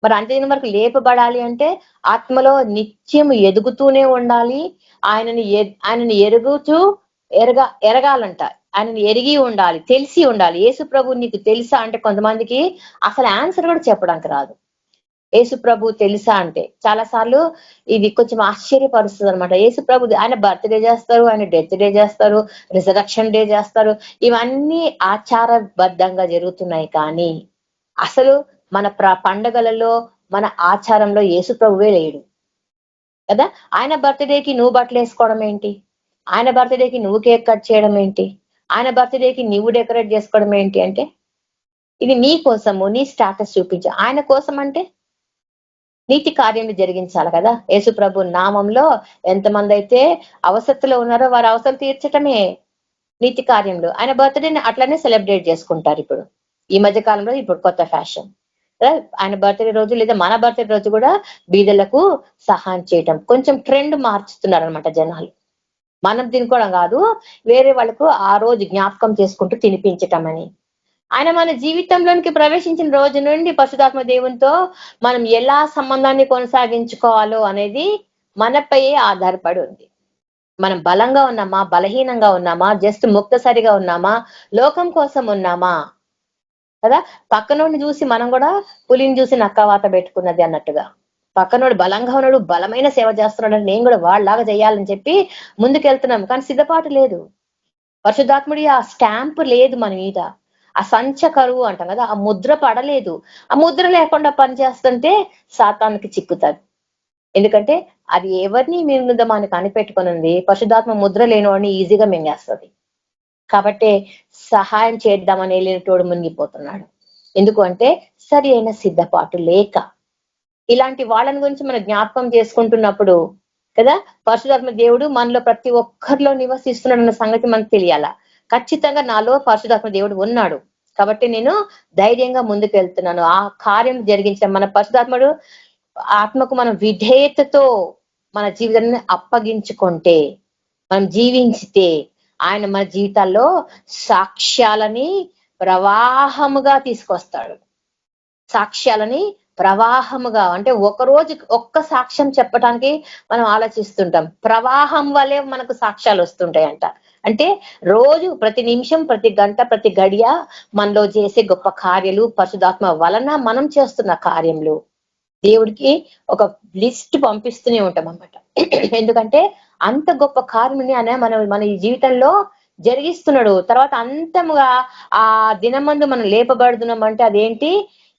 మరి అంత్య దినం వరకు లేపబడాలి అంటే ఆత్మలో నిత్యం ఎదుగుతూనే ఉండాలి. ఆయనని ఎరగాలంట. ఆయనని ఎరిగి ఉండాలి, తెలిసి ఉండాలి. యేసు ప్రభు నీకు తెలుసా అంటే కొంతమందికి అసలు ఆన్సర్ కూడా చెప్పడానికి రాదు. యేసు ప్రభు తెలుసా అంటే చాలా సార్లు ఇది కొంచెం ఆశ్చర్యపరుస్తుంది అనమాట. యేసు ప్రభు ఆయన బర్త్డే చేస్తారు, ఆయన డెత్ డే చేస్తారు, రిజరక్షన్ డే చేస్తారు. ఇవన్నీ ఆచారబద్ధంగా జరుగుతున్నాయి. కానీ అసలు మన పండగలలో మన ఆచారంలో యేసు ప్రభువే లేడు కదా. ఆయన బర్త్డేకి నువ్వు బట్టలు వేసుకోవడం ఏంటి? ఆయన బర్త్డేకి నువ్వు కేక్ కట్ చేయడం ఏంటి? ఆయన బర్త్డేకి నువ్వు డెకరేట్ చేసుకోవడం ఏంటి? అంటే ఇది నీ కోసము, నీ స్టేటస్ చూపించు. ఆయన కోసం అంటే నీతి కార్యములు జరిగించాలి కదా. యేసు ప్రభు నామంలో ఎంతమంది అయితే అవసరతలో ఉన్నారో వారి అవసరం తీర్చటమే నీతి కార్యములు. ఆయన బర్త్డేని అట్లనే సెలబ్రేట్ చేసుకుంటారు ఇప్పుడు. ఈ మధ్య కాలంలో ఇప్పుడు కొత్త ఫ్యాషన్. ఆయన బర్త్డే రోజు లేదా మన బర్త్డే రోజు కూడా బీదలకు సహాయం చేయటం కొంచెం ట్రెండ్ మార్చుతున్నారు అనమాట జనాలు. మనం తినుకోవడం కాదు, వేరే వాళ్ళకు ఆ రోజు జ్ఞాపకం చేసుకుంటూ తినిపించటం అని. ఆయన మన జీవితంలోనికి ప్రవేశించిన రోజు నుండి పరిశుద్ధాత్మ దేవునితో మనం ఎలా సంబంధాన్ని కొనసాగించుకోవాలో అనేది మనపై ఆధారపడి ఉంది. మనం బలంగా ఉన్నామా, బలహీనంగా ఉన్నామా, జస్ట్ ముక్తసరిగా ఉన్నామా, లోకం కోసం ఉన్నామా కదా. పక్కనోడిని చూసి మనం కూడా పులిని చూసి నక్కవాత పెట్టుకున్నది అన్నట్టుగా, పక్కనోడు బలంగా ఉన్నాడు, బలమైన సేవ చేస్తున్నాడు, నేను కూడా వాళ్ళలాగా చేయాలని చెప్పి ముందుకెళ్తున్నాం. కానీ సిద్ధపాటు లేదు, పరిశుద్ధాత్ముడి ఆ స్టాంప్ లేదు మన మీద, ఆ సంచ కరువు అంటాం కదా, ఆ ముద్ర పడలేదు. ఆ ముద్ర లేకుండా పనిచేస్తుంటే సాతానికి చిక్కుతుంది. ఎందుకంటే అది ఎవరిని మీద మనకి కనిపెట్టుకున్నది, పరిశుద్ధాత్మ ముద్ర లేని వాడిని ఈజీగా మింగేస్తుంది. కాబట్టి సహాయం చేద్దామని వెళ్ళినటోడు మునిగిపోతున్నాడు. ఎందుకు అంటే సరి అయిన సిద్ధపాటు లేక. ఇలాంటి వాళ్ళని గురించి మనం జ్ఞాపకం చేసుకుంటున్నప్పుడు కదా, పరిశుధాత్మ దేవుడు మనలో ప్రతి ఒక్కరిలో నివసిస్తున్నాడు అన్న సంగతి మనకు తెలియాల. ఖచ్చితంగా నాలో పరిశుధాత్మ దేవుడు ఉన్నాడు కాబట్టి నేను ధైర్యంగా ముందుకు వెళ్తున్నాను. ఆ కార్యం జరిగించిన మన పరిశుధాత్ముడు ఆత్మకు మనం విధేయతతో మన జీవితాన్ని అప్పగించుకుంటే, మనం జీవించితే ఆయన మన జీవితాల్లో సాక్ష్యాలని ప్రవాహముగా తీసుకొస్తాడు. సాక్ష్యాలని ప్రవాహముగా అంటే ఒక రోజు ఒక్క సాక్ష్యం చెప్పడానికి మనం ఆలోచిస్తుంటాం, ప్రవాహం వల్లే మనకు సాక్ష్యాలు వస్తుంటాయంట. అంటే రోజు ప్రతి నిమిషం, ప్రతి గంట, ప్రతి గడియ మనలో చేసే గొప్ప కార్యాలు పరిశుద్ధాత్మ వలన మనం చేస్తున్న కార్యములు దేవుడికి ఒక లిస్ట్ పంపిస్తూనే ఉంటాం అన్నమాట. ఎందుకంటే అంత గొప్ప కార్యం ఆయన మన ఈ జీవితంలో జరిగిస్తున్నాడు. తర్వాత అంతముగా ఆ దినమందు మనం లేపబడుతున్నాం అంటే అదేంటి,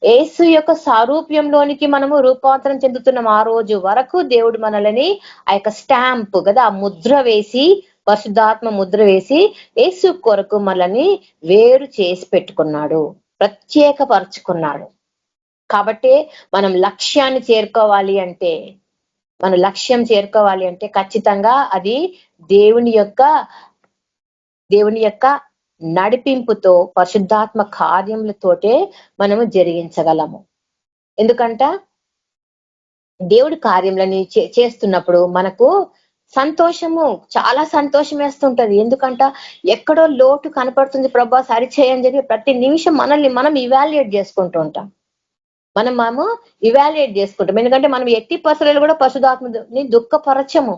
యేసు యొక్క సారూప్యంలోనికి మనము రూపాంతరం చెందుతున్నాం. ఆ రోజు వరకు దేవుడు మనల్ని ఆ యొక్క స్టాంప్ కదా, ఆ ముద్ర వేసి, పరిశుద్ధాత్మ ముద్ర వేసి యేసు కొరకు మనల్ని వేరు చేసి పెట్టుకున్నాడు, ప్రత్యేకపరుచుకున్నాడు. కాబట్టి మనం లక్ష్యాన్ని చేరుకోవాలి అంటే, మన లక్ష్యం చేరుకోవాలి అంటే ఖచ్చితంగా అది దేవుని యొక్క నడిపింపుతో, పరిశుద్ధాత్మ కార్యములతోటే మనము జరిగించగలము. ఎందుకంట దేవుడి కార్యములని చేస్తున్నప్పుడు మనకు సంతోషము, చాలా సంతోషం వేస్తుంటది. ఎందుకంట ఎక్కడో లోటు కనపడుతుంది, ప్రభా సరిచేయని చెప్పి ప్రతి నిమిషం మనల్ని మనం ఇవాల్యుయేట్ చేసుకుంటూ ఉంటాం. మనము ఇవాల్యుయేట్ చేసుకుంటాం. ఎందుకంటే మనం ఎట్టి పరిస్థితుల్లో కూడా పరిశుద్ధాత్మని దుఃఖపరచము,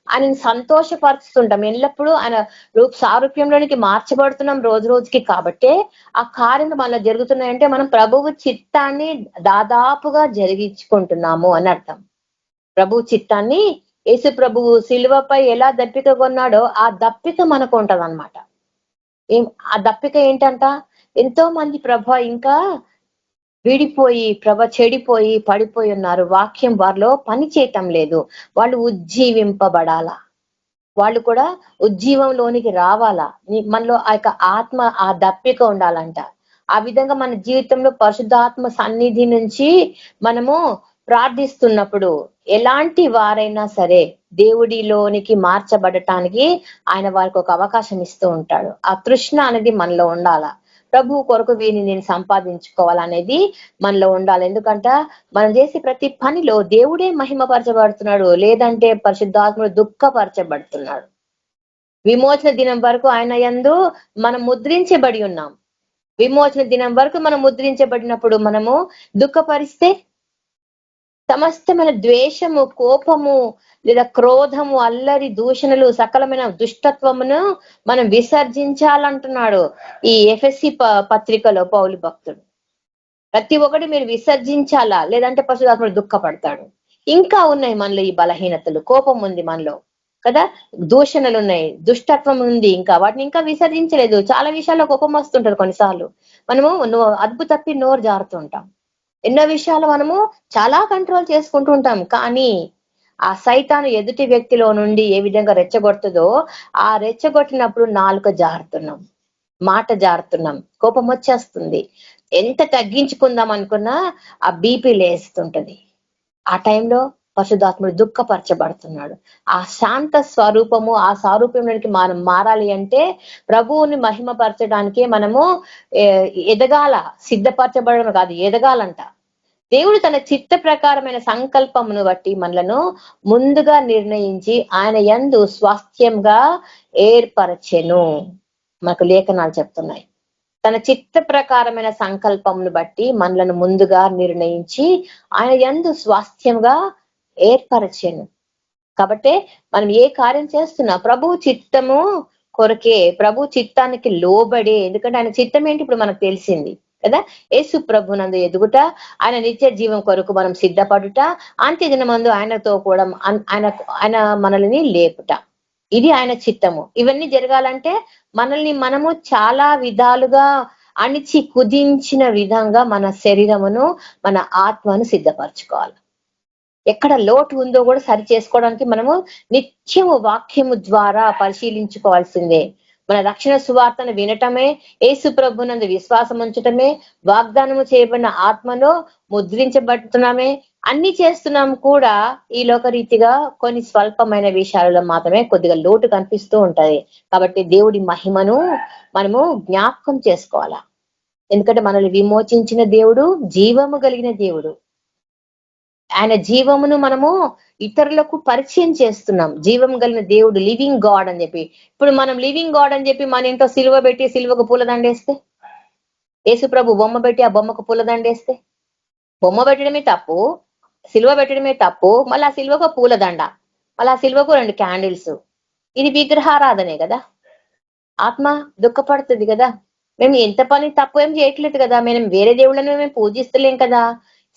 ఆయనని సంతోషపరుస్తుంటాం. ఎల్లప్పుడూ ఆయన సారూప్యంలోనికి మార్చబడుతున్నాం రోజు రోజుకి. కాబట్టే ఆ కార్యం మనలో జరుగుతున్నాయంటే మనం ప్రభువు చిత్తాన్ని దాదాపుగా జరిగించుకుంటున్నాము అని అర్థం. ప్రభు చిత్తాన్ని యేసు ప్రభువు శిలువపై ఎలా దప్పిక కొన్నాడో ఆ దప్పిక మనకు ఉంటది అనమాట. ఆ దప్పిక ఏంటంట, ఎంతో మంది ప్రభు ఇంకా విడిపోయి చెడిపోయి పడిపోయి ఉన్నారు, వాక్యం వారిలో పని చేయటం లేదు, వాళ్ళు ఉజ్జీవింపబడాలా, వాళ్ళు కూడా ఉజ్జీవంలోనికి రావాలా, మనలో ఆ యొక్క ఆత్మ ఆ దప్పిక ఉండాలంట. ఆ విధంగా మన జీవితంలో పరిశుద్ధాత్మ సన్నిధి నుంచి మనము ప్రార్థిస్తున్నప్పుడు ఎలాంటి వారైనా సరే దేవుడిలోనికి మార్చబడటానికి ఆయన వారికి ఒక అవకాశం ఇస్తూ ఉంటాడు. ఆ తృష్ణ అనేది మనలో ఉండాలా, ప్రభు కొరకు వీని నేను సంపాదించుకోవాలనేది మనలో ఉండాలి. ఎందుకంటే మనం చేసే ప్రతి పనిలో దేవుడే మహిమపరచబడుతున్నాడు, లేదంటే పరిశుద్ధాత్ముడు దుఃఖపరచబడుతున్నాడు. విమోచన దినం వరకు ఆయన యందు మనం ముద్రించబడి ఉన్నాం. విమోచన దినం వరకు మనం ముద్రించబడినప్పుడు మనము దుఃఖపరిస్తే సమస్తమైన ద్వేషము, కోపము లేదా క్రోధము, అల్లరి, దూషణలు, సకలమైన దుష్టత్వమును మనం విసర్జించాలంటున్నాడు ఈ ఎఫెసీ పత్రికలో పౌలు భక్తుడు. ప్రతి ఒక్కటి మీరు విసర్జించాలా, లేదంటే పరిశుద్ధాత్ముడు దుఃఖపడతాడు. ఇంకా ఉన్నాయి మనలో ఈ బలహీనతలు, కోపం ఉంది మనలో కదా, దూషణలు ఉన్నాయి, దుష్టత్వం ఉంది, ఇంకా వాటిని ఇంకా విసర్జించలేదు. చాలా విషయాల్లో కోపం వస్తుంటది కొన్నిసార్లు. మనము అదుపు తప్పి నోరు జారుతుంటాం. ఎన్నో విషయాలు మనము చాలా కంట్రోల్ చేసుకుంటూ ఉంటాం. కానీ ఆ సైతాను ఎదుటి వ్యక్తిలో నుండి ఏ విధంగా రెచ్చగొడుతుందో, ఆ రెచ్చగొట్టినప్పుడు నాలుక జారుతున్నాం, మాట జారుతున్నాం, కోపం వచ్చేస్తుంది. ఎంత తగ్గించుకుందాం అనుకున్నా ఆ బీపీ లేస్తుంటది. ఆ టైంలో పరిశుద్ధాత్ముడు దుఃఖపరచబడుతున్నాడు. ఆ శాంత స్వరూపము, ఆ స్వరూపంలోనికి మనం మారాలి అంటే ప్రభువుని మహిమపరచడానికే మనము ఎదగాల, సిద్ధపరచబడడం కాదు, ఎదగాలంట. దేవుడు తన చిత్త ప్రకారమైన సంకల్పమును బట్టి మనలను ముందుగా నిర్ణయించి ఆయన యందు స్వాస్థ్యంగా ఏర్పరచెను. మనకు లేఖనాలు చెప్తున్నాయి. తన చిత్త ప్రకారమైన సంకల్పమును బట్టి మనలను ముందుగా నిర్ణయించి ఆయన యందు స్వాస్థ్యంగా ఏర్పరచెను. కాబట్టి మనం ఏ కార్యం చేస్తున్నా ప్రభు చిత్తము కొరకే, ప్రభు చిత్తానికి లోబడే. ఎందుకంటే ఆయన చిత్తం ఏంటి ఇప్పుడు మనకు తెలిసింది కదా. యేసు ప్రభునందు ఎదుగుట, ఆయన నిత్య జీవం కొరకు మనం సిద్ధపడుట, అంత్య దినమందు ఆయనతో కూడా ఆయన మనల్ని లేపుట, ఇది ఆయన చిత్తము. ఇవన్నీ జరగాలంటే మనల్ని మనము చాలా విధాలుగా అణిచి కుదించిన విధంగా మన శరీరమును, మన ఆత్మను సిద్ధపరచుకోవాలి. ఎక్కడ లోటు ఉందో కూడా సరి చేసుకోవడానికి మనము నిత్యము వాక్యము ద్వారా పరిశీలించుకోవాల్సిందే. మన రక్షణ సువార్తను వినటమే, యేసు ప్రభునందు విశ్వాసం ఉంచటమే, వాగ్దానము చేయబడిన ఆత్మలో ముద్రించబడుతున్నామే, అన్ని చేస్తున్నాం కూడా ఈ లోకరీతిగా కొన్ని స్వల్పమైన విషయాలలో మాత్రమే కొద్దిగా లోటు కనిపిస్తూ ఉంటది. కాబట్టి దేవుడి మహిమను మనము జ్ఞాపకం చేసుకోవాలా. ఎందుకంటే మనల్ని విమోచించిన దేవుడు జీవము కలిగిన దేవుడు. ఆయన జీవమును మనము ఇతరులకు పరిచయం చేస్తున్నాం. జీవం కలిగిన దేవుడు, లివింగ్ గాడ్ అని చెప్పి. ఇప్పుడు మనం లివింగ్ గాడ్ అని చెప్పి మన ఇంట్లో సిలువ పెట్టి సిలువకు పూలదండేస్తే, యేసు ప్రభు బొమ్మ పెట్టి ఆ బొమ్మకు పూలదండేస్తే, బొమ్మ పెట్టడమే తప్పు, సిలువ పెట్టడమే తప్పు, మళ్ళీ ఆ సిలువకు పూలదండ, మళ్ళీ ఆ సిలువకు 2 క్యాండిల్స్. ఇది విగ్రహారాధనే కదా. ఆత్మ దుఃఖపడుతుంది కదా. మేము ఎంత పని తప్పు ఏం చేయట్లేదు కదా, మేము వేరే దేవుళ్ళని మేము పూజిస్తలేం కదా,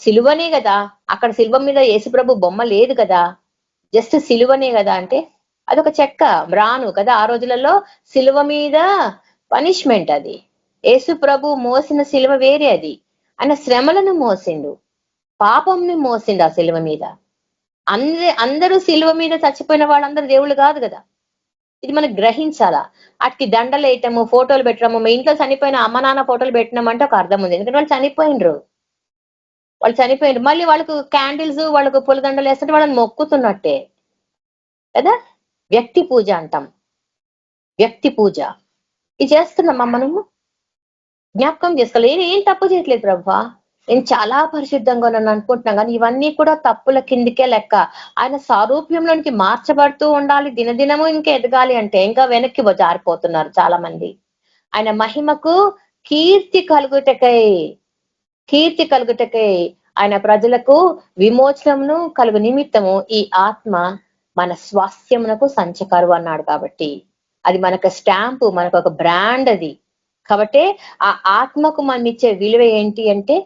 సిలువనే కదా, అక్కడ సిలువ మీద యేసుప్రభు బొమ్మ లేదు కదా, జస్ట్ సిలువనే కదా. అంటే అదొక చెక్క మ్రాను కదా. ఆ రోజులలో సిలువ మీద పనిష్మెంట్ అది. యేసు ప్రభు మోసిన సిలువ వేరే, అది ఆయన శ్రమలను మోసిండు, పాపంని మోసిండు ఆ సిలువ మీద. అందరూ సిలువ మీద చచ్చిపోయిన వాళ్ళందరూ దేవుళ్ళు కాదు కదా. ఇది మనం గ్రహించాలా. అట్కి దండలు వేయటము, ఫోటోలు పెట్టడము, మా ఇంట్లో చనిపోయిన అమ్మ నాన్న ఫోటోలు పెట్టినామంటే ఒక అర్థం ఉంది. ఎందుకంటే వాళ్ళు చనిపోయినరు. మళ్ళీ వాళ్ళకు క్యాండిల్స్, వాళ్ళకు పూలదండలు వేస్తుంటే వాళ్ళని మొక్కుతున్నట్టే కదా. వ్యక్తి పూజ అంటాం, వ్యక్తి పూజ. ఇది చేస్తున్నామా మనము? జ్ఞాపకం చేసుకోవాలి. ఏం తప్పు చేయట్లేదు ప్రభా, నేను చాలా పరిశుద్ధంగా నన్ను అనుకుంటున్నాను, కానీ ఇవన్నీ కూడా తప్పుల కిందికే లెక్క. ఆయన సారూప్యంలోనికి మార్చబడుతూ ఉండాలి, దినదినము ఇంకా ఎదగాలి అంటే ఇంకా వెనక్కి జారిపోతున్నారు చాలా మంది. ఆయన మహిమకు కీర్తి కలుగుటకై ఆయన ప్రజలకు విమోచనమును కలుగు నిమిత్తము ఈ ఆత్మ మన స్వాస్థ్యమునకు సంచకరువు అన్నాడు. కాబట్టి అది మనకు స్టాంపు, మనకు ఒక బ్రాండ్ అది. కాబట్టి ఆ ఆత్మకు మనం ఇచ్చే విలువ ఏంటి అంటే,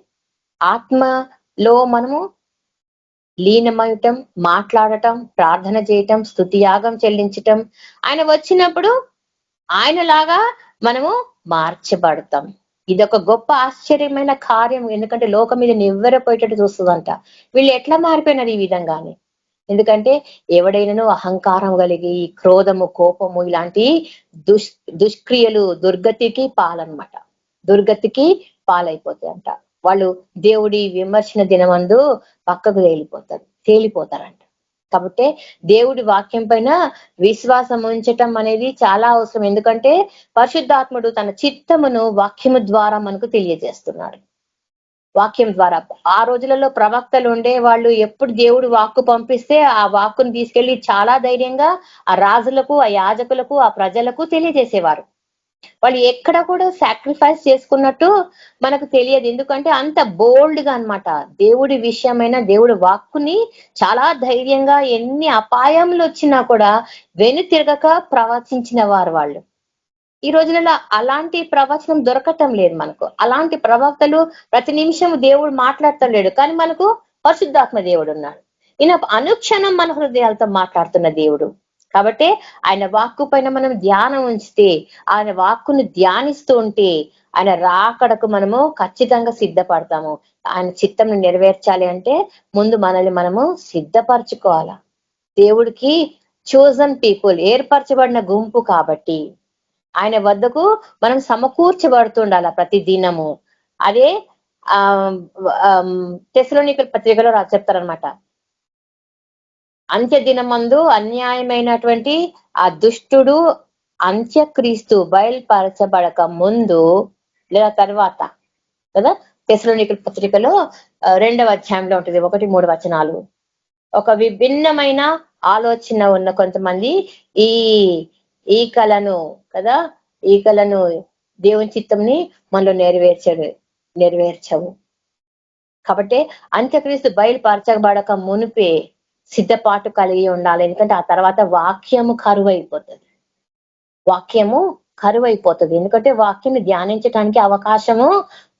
ఆత్మలో మనము లీనమయటం, మాట్లాడటం, ప్రార్థన చేయటం, స్తుతియాగం చెల్లించటం, ఆయన వచ్చినప్పుడు ఆయనలాగా మనము మార్చబడతాం. ఇదొక గొప్ప ఆశ్చర్యమైన కార్యం. ఎందుకంటే లోకం మీద నివ్వెరపోయేటట్టు చూస్తుందంట. వీళ్ళు ఎట్లా మారిపోయినారు ఈ విధంగానే? ఎందుకంటే ఎవడైనాను అహంకారం కలిగి క్రోధము, కోపము ఇలాంటి దుష్క్రియలు దుర్గతికి పాలైపోతాయంట. వాళ్ళు దేవుడి విమర్శన దినమందు పక్కకు తేలిపోతారంట. కాబట్టి దేవుడి వాక్యం పైన విశ్వాసం ఉంచటం అనేది చాలా అవసరం. ఎందుకంటే పరిశుద్ధాత్ముడు తన చిత్తమును వాక్యము ద్వారా మనకు తెలియజేస్తున్నాడు. వాక్యం ద్వారా ఆ రోజులలో ప్రవక్తలు ఉండే వాళ్ళు, ఎప్పుడు దేవుడు వాక్కు పంపిస్తే ఆ వాక్కును తీసుకెళ్లి చాలా ధైర్యంగా ఆ రాజులకు, ఆ యాజకులకు, ఆ ప్రజలకు తెలియజేసేవారు. వాళ్ళు ఎక్కడ కూడా సాక్రిఫైస్ చేసుకున్నట్టు మనకు తెలియదు. ఎందుకంటే అంత బోల్డ్ గా అన్నమాట. దేవుడి విషయమైన దేవుడి వాక్కుని చాలా ధైర్యంగా, ఎన్ని అపాయములు వచ్చినా కూడా వెనుతిరగక ప్రవచించిన వారు వాళ్ళు. ఈ రోజులలో అలాంటి ప్రవచనం దొరకటం లేదు మనకు. అలాంటి ప్రవక్తలు ప్రతి నిమిషం దేవుడు మాట్లాడతలేడు. కానీ మనకు పరిశుద్ధాత్మ దేవుడు ఉన్నాడు. ఈయన అనుక్షణం మన హృదయాలతో మాట్లాడుతున్న దేవుడు. కాబట్టి ఆయన వాక్కు పైన మనం ధ్యానం ఉంచితే, ఆయన వాక్కును ధ్యానిస్తూ ఉంటే ఆయన రాకడకు మనము ఖచ్చితంగా సిద్ధపడతాము. ఆయన చిత్తంను నెరవేర్చాలి అంటే ముందు మనల్ని మనము సిద్ధపరచుకోవాలా. దేవుడికి చోజన్ పీపుల్, ఏర్పరచబడిన గుంపు కాబట్టి ఆయన వద్దకు మనం సమకూర్చబడుతుండాల ప్రతి దినము. అదే ఆ తెస్సలోనికల పత్రికలో చెప్తారనమాట. అంత్య దినమందు అన్యాయమైనటువంటి ఆ దుష్టుడు అంత్యక్రీస్తు బయలుపరచబడక ముందు లేదా తర్వాత కదా. తెస్సలోనికల పత్రికలో 2వ అధ్యాయంలో ఉంటుంది 1-3 వచనాలు. ఒక విభిన్నమైన ఆలోచన ఉన్న కొంతమంది ఈ ఈకలను కదా, ఈకలను దేవుని చిత్తంని మనలో నెరవేర్చవు. కాబట్టి అంత్యక్రీస్తు బయలుపరచబడక మునిపే సిద్ధపాటు కలిగి ఉండాలి. ఎందుకంటే ఆ తర్వాత వాక్యము కరువైపోతుంది. ఎందుకంటే వాక్యాన్ని ధ్యానించడానికి అవకాశము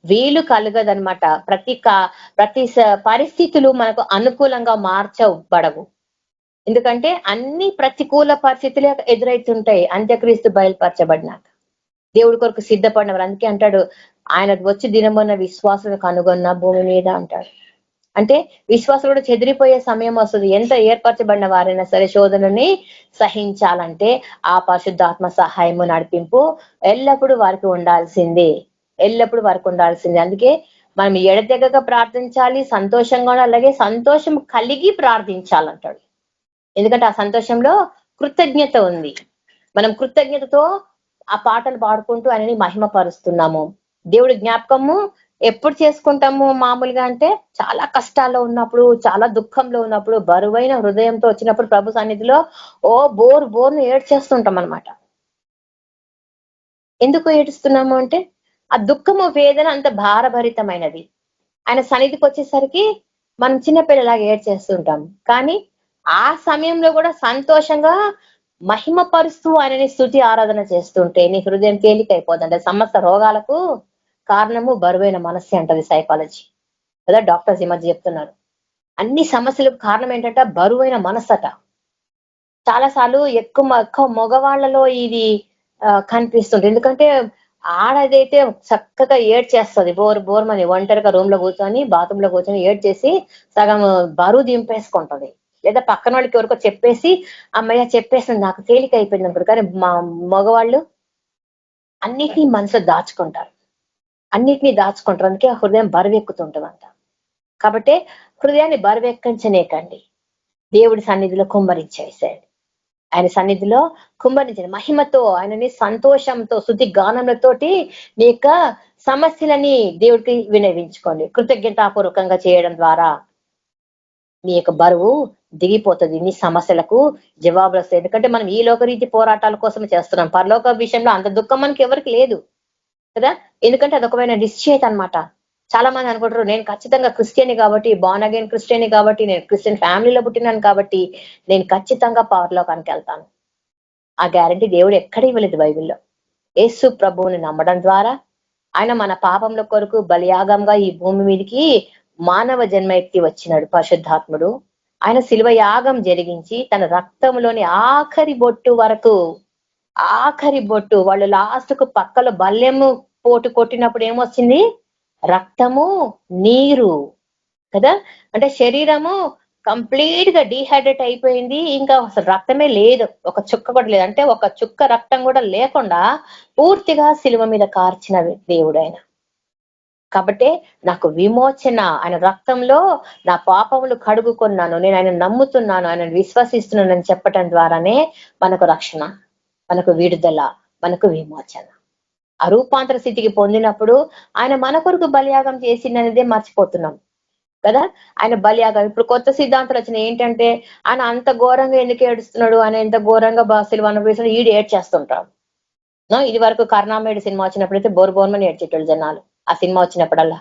వీలు కలగదనమాట. ప్రతి పరిస్థితులు మనకు అనుకూలంగా మార్చబడవు. ఎందుకంటే అన్ని ప్రతికూల పరిస్థితులే ఎదురైతుంటాయి అంత్యక్రీస్తు బయలుపరచబడినాక. దేవుడి కొరకు సిద్ధపడిన వారు. అందుకే అంటాడు ఆయన వచ్చి దినమున్న విశ్వాసులు కనుగొన్న భూమి మీద అంటాడు. అంటే విశ్వాసులు కూడా చెదిరిపోయే సమయం వస్తుంది. ఎంత ఏర్పరచబడిన వారైనా సరే శోధనని సహించాలంటే ఆ పరిశుద్ధాత్మ సహాయము నడిపింపు ఎల్లప్పుడూ వారికి ఉండాల్సిందే. అందుకే మనం ఎడతెగక ప్రార్థించాలి, సంతోషంగా ఉండాలి, అలాగే సంతోషం కలిగి ప్రార్థించాలంటాడు. ఎందుకంటే ఆ సంతోషంలో కృతజ్ఞత ఉంది. మనం కృతజ్ఞతతో ఆ పాటలు పాడుకుంటూ ఆయనని మహిమపరుస్తున్నాము. దేవుడి జ్ఞాపకము ఎప్పుడు చేసుకుంటాము మామూలుగా అంటే చాలా కష్టాల్లో ఉన్నప్పుడు, చాలా దుఃఖంలో ఉన్నప్పుడు, బరువైన హృదయంతో వచ్చినప్పుడు ప్రభు సన్నిధిలో బోర్ను ఏడ్చేస్తుంటాం అనమాట. ఎందుకు ఏడుస్తున్నాము అంటే ఆ దుఃఖము వేదన అంత భారభరితమైనది. ఆయన సన్నిధికి వచ్చేసరికి మనం చిన్నపిల్లలాగా ఏడ్చేస్తుంటాం. కానీ ఆ సమయంలో కూడా సంతోషంగా మహిమపరుస్తూ ఆయనని స్తుతి ఆరాధన చేస్తుంటే నీ హృదయం తేలికైపోతుంటే సమస్త రోగాలకు కారణము బరువైన మనస్సే అంటది సైకాలజీ కదా. డాక్టర్స్ ఈ మధ్య చెప్తున్నారు అన్ని సమస్యలకు కారణం ఏంటంటే బరువైన మనస్సట. చాలా సార్లు ఎక్కువ మగవాళ్లలో ఇది కనిపిస్తుంది. ఎందుకంటే ఆడదైతే చక్కగా ఏడ్చేస్తుంది బోర్మని ఒంటరిగా రూమ్ లో కూర్చొని బాత్రూమ్ లో కూర్చొని ఏడ్చేసి సగం బరువు దింపేసుకుంటది. లేదా పక్కన వాళ్ళకి ఎవరికో చెప్పేసి అమ్మయ్య చెప్పేసింది నాకు తేలిక అయిపోయింది అనుకుంటారు. కానీ మా మగవాళ్ళు అన్నిటినీ మనసులో దాచుకుంటారు. అందుకే ఆ హృదయం బరువెక్కుతుంటదంట. కాబట్టి హృదయాన్ని బరువెక్కించనేకండి, దేవుడి సన్నిధిలో కుమ్మరించేసేయండి. ఆయన సన్నిధిలో కుమ్మరించండి మహిమతో, ఆయనని సంతోషంతో స్తుతి గానములతోటి నీ యొక్క సమస్యలని దేవుడికి వినవించుకోండి. కృతజ్ఞతాపూర్వకంగా చేయడం ద్వారా నీ యొక్క బరువు దిగిపోతుంది. నీ సమస్యలకు జవాబులు వస్తాయి. ఎందుకంటే మనం ఈ లోకరీతి పోరాటాల కోసం చేస్తున్నాం. పరలోక విషయంలో అంత దుఃఖం మనకి ఎవరికి లేదు కదా. ఎందుకంటే అదొకమైన నిశ్చయిత అనమాట. చాలా మంది అనుకుంటారు నేను ఖచ్చితంగా క్రిస్టియన్ కాబట్టి, బార్న్ అగైన్ క్రిస్టియన్ కాబట్టి, నేను క్రిస్టియన్ ఫ్యామిలీలో పుట్టినాను కాబట్టి నేను ఖచ్చితంగా పరలోకానికి వెళ్తాను. ఆ గ్యారంటీ దేవుడు ఎక్కడ ఇవ్వలేదు బైబిల్లో. యేసు ప్రభువుని నమ్మడం ద్వారా ఆయన మన పాపంల కొరకు బలియాగంగా ఈ భూమి మీదకి మానవ జన్మ ఎత్తి వచ్చినాడు పరిశుద్ధాత్ముడు. ఆయన శిలువ యాగం జరిగించి తన రక్తంలోని ఆఖరి బొట్టు వాళ్ళు లాస్ట్ కు పక్కలో బల్లెము పోటు కొట్టినప్పుడు ఏమొచ్చింది? రక్తము, నీరు కదా. అంటే శరీరము కంప్లీట్ గా డీహైడ్రేట్ అయిపోయింది. ఇంకా అసలు రక్తమే లేదు, ఒక చుక్క కూడా లేదు. అంటే ఒక చుక్క రక్తం కూడా లేకుండా పూర్తిగా శిలువ మీద కార్చిన దేవుడు ఆయన. కాబట్టి నాకు విమోచన ఆయన రక్తంలో నా పాపములు కడుగుకున్నాను, నేను ఆయన నమ్ముతున్నాను, ఆయన విశ్వసిస్తున్నానని చెప్పటం ద్వారానే మనకు రక్షణ, మనకు విడుదల, మనకు విమోచన. ఆ రూపాంతర స్థితికి పొందినప్పుడు ఆయన మన కొరకు బలియాగం చేసిందనేదే మర్చిపోతున్నాం కదా. ఆయన బలియాగం ఇప్పుడు కొత్త సిద్ధాంతాలు వచ్చినాయి. ఏంటంటే ఆయన అంత ఘోరంగా ఎందుకు ఏడుస్తున్నాడు, ఆయన ఎంత ఘోరంగా సిలువ అనుభవిస్తున్నాడు, ఈడు ఏడ్చేస్తుంటాడు. ఇది వరకు కరుణామయుడు సినిమా వచ్చినప్పుడైతే బోర్మని ఏడ్చేటోళ్ళు జనాలు. ఆ సినిమా వచ్చినప్పుడల్లా,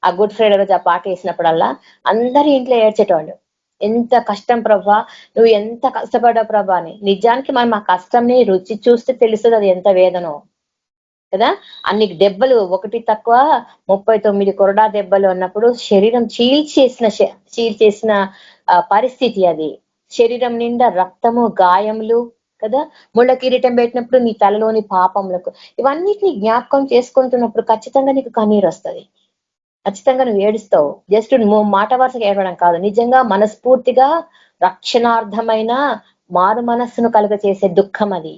ఆ గుడ్ ఫ్రైడే రోజు ఆ పాట వేసినప్పుడల్లా అందరి ఇంట్లో ఏడ్చేటోళ్ళు. ఎంత కష్టం ప్రభా, నువ్వు ఎంత కష్టపడ్డావు ప్రభా అని. నిజానికి మనం ఆ కష్టంని రుచి చూస్తే తెలుస్తుంది అది ఎంత వేదనో. కదా. అన్ని దెబ్బలు, ఒకటి తక్కువ 39 కొరడా దెబ్బలు అన్నప్పుడు శరీరం చీల్చేసిన పరిస్థితి అది. శరీరం నిండా రక్తము, గాయములు కదా. ముళ్ళ కిరీటం పెట్టినప్పుడు నీ తలలోని పాపములకు, ఇవన్నిటిని జ్ఞాపకం చేసుకుంటున్నప్పుడు ఖచ్చితంగా నీకు కన్నీరు వస్తుంది, ఖచ్చితంగా నువ్వు ఏడుస్తావు. జస్ట్ మాట వరుసగా ఏడవడం కాదు, నిజంగా మనస్ఫూర్తిగా రక్షణార్థమైన మారు మనస్సును కలుగచేసే దుఃఖం అది.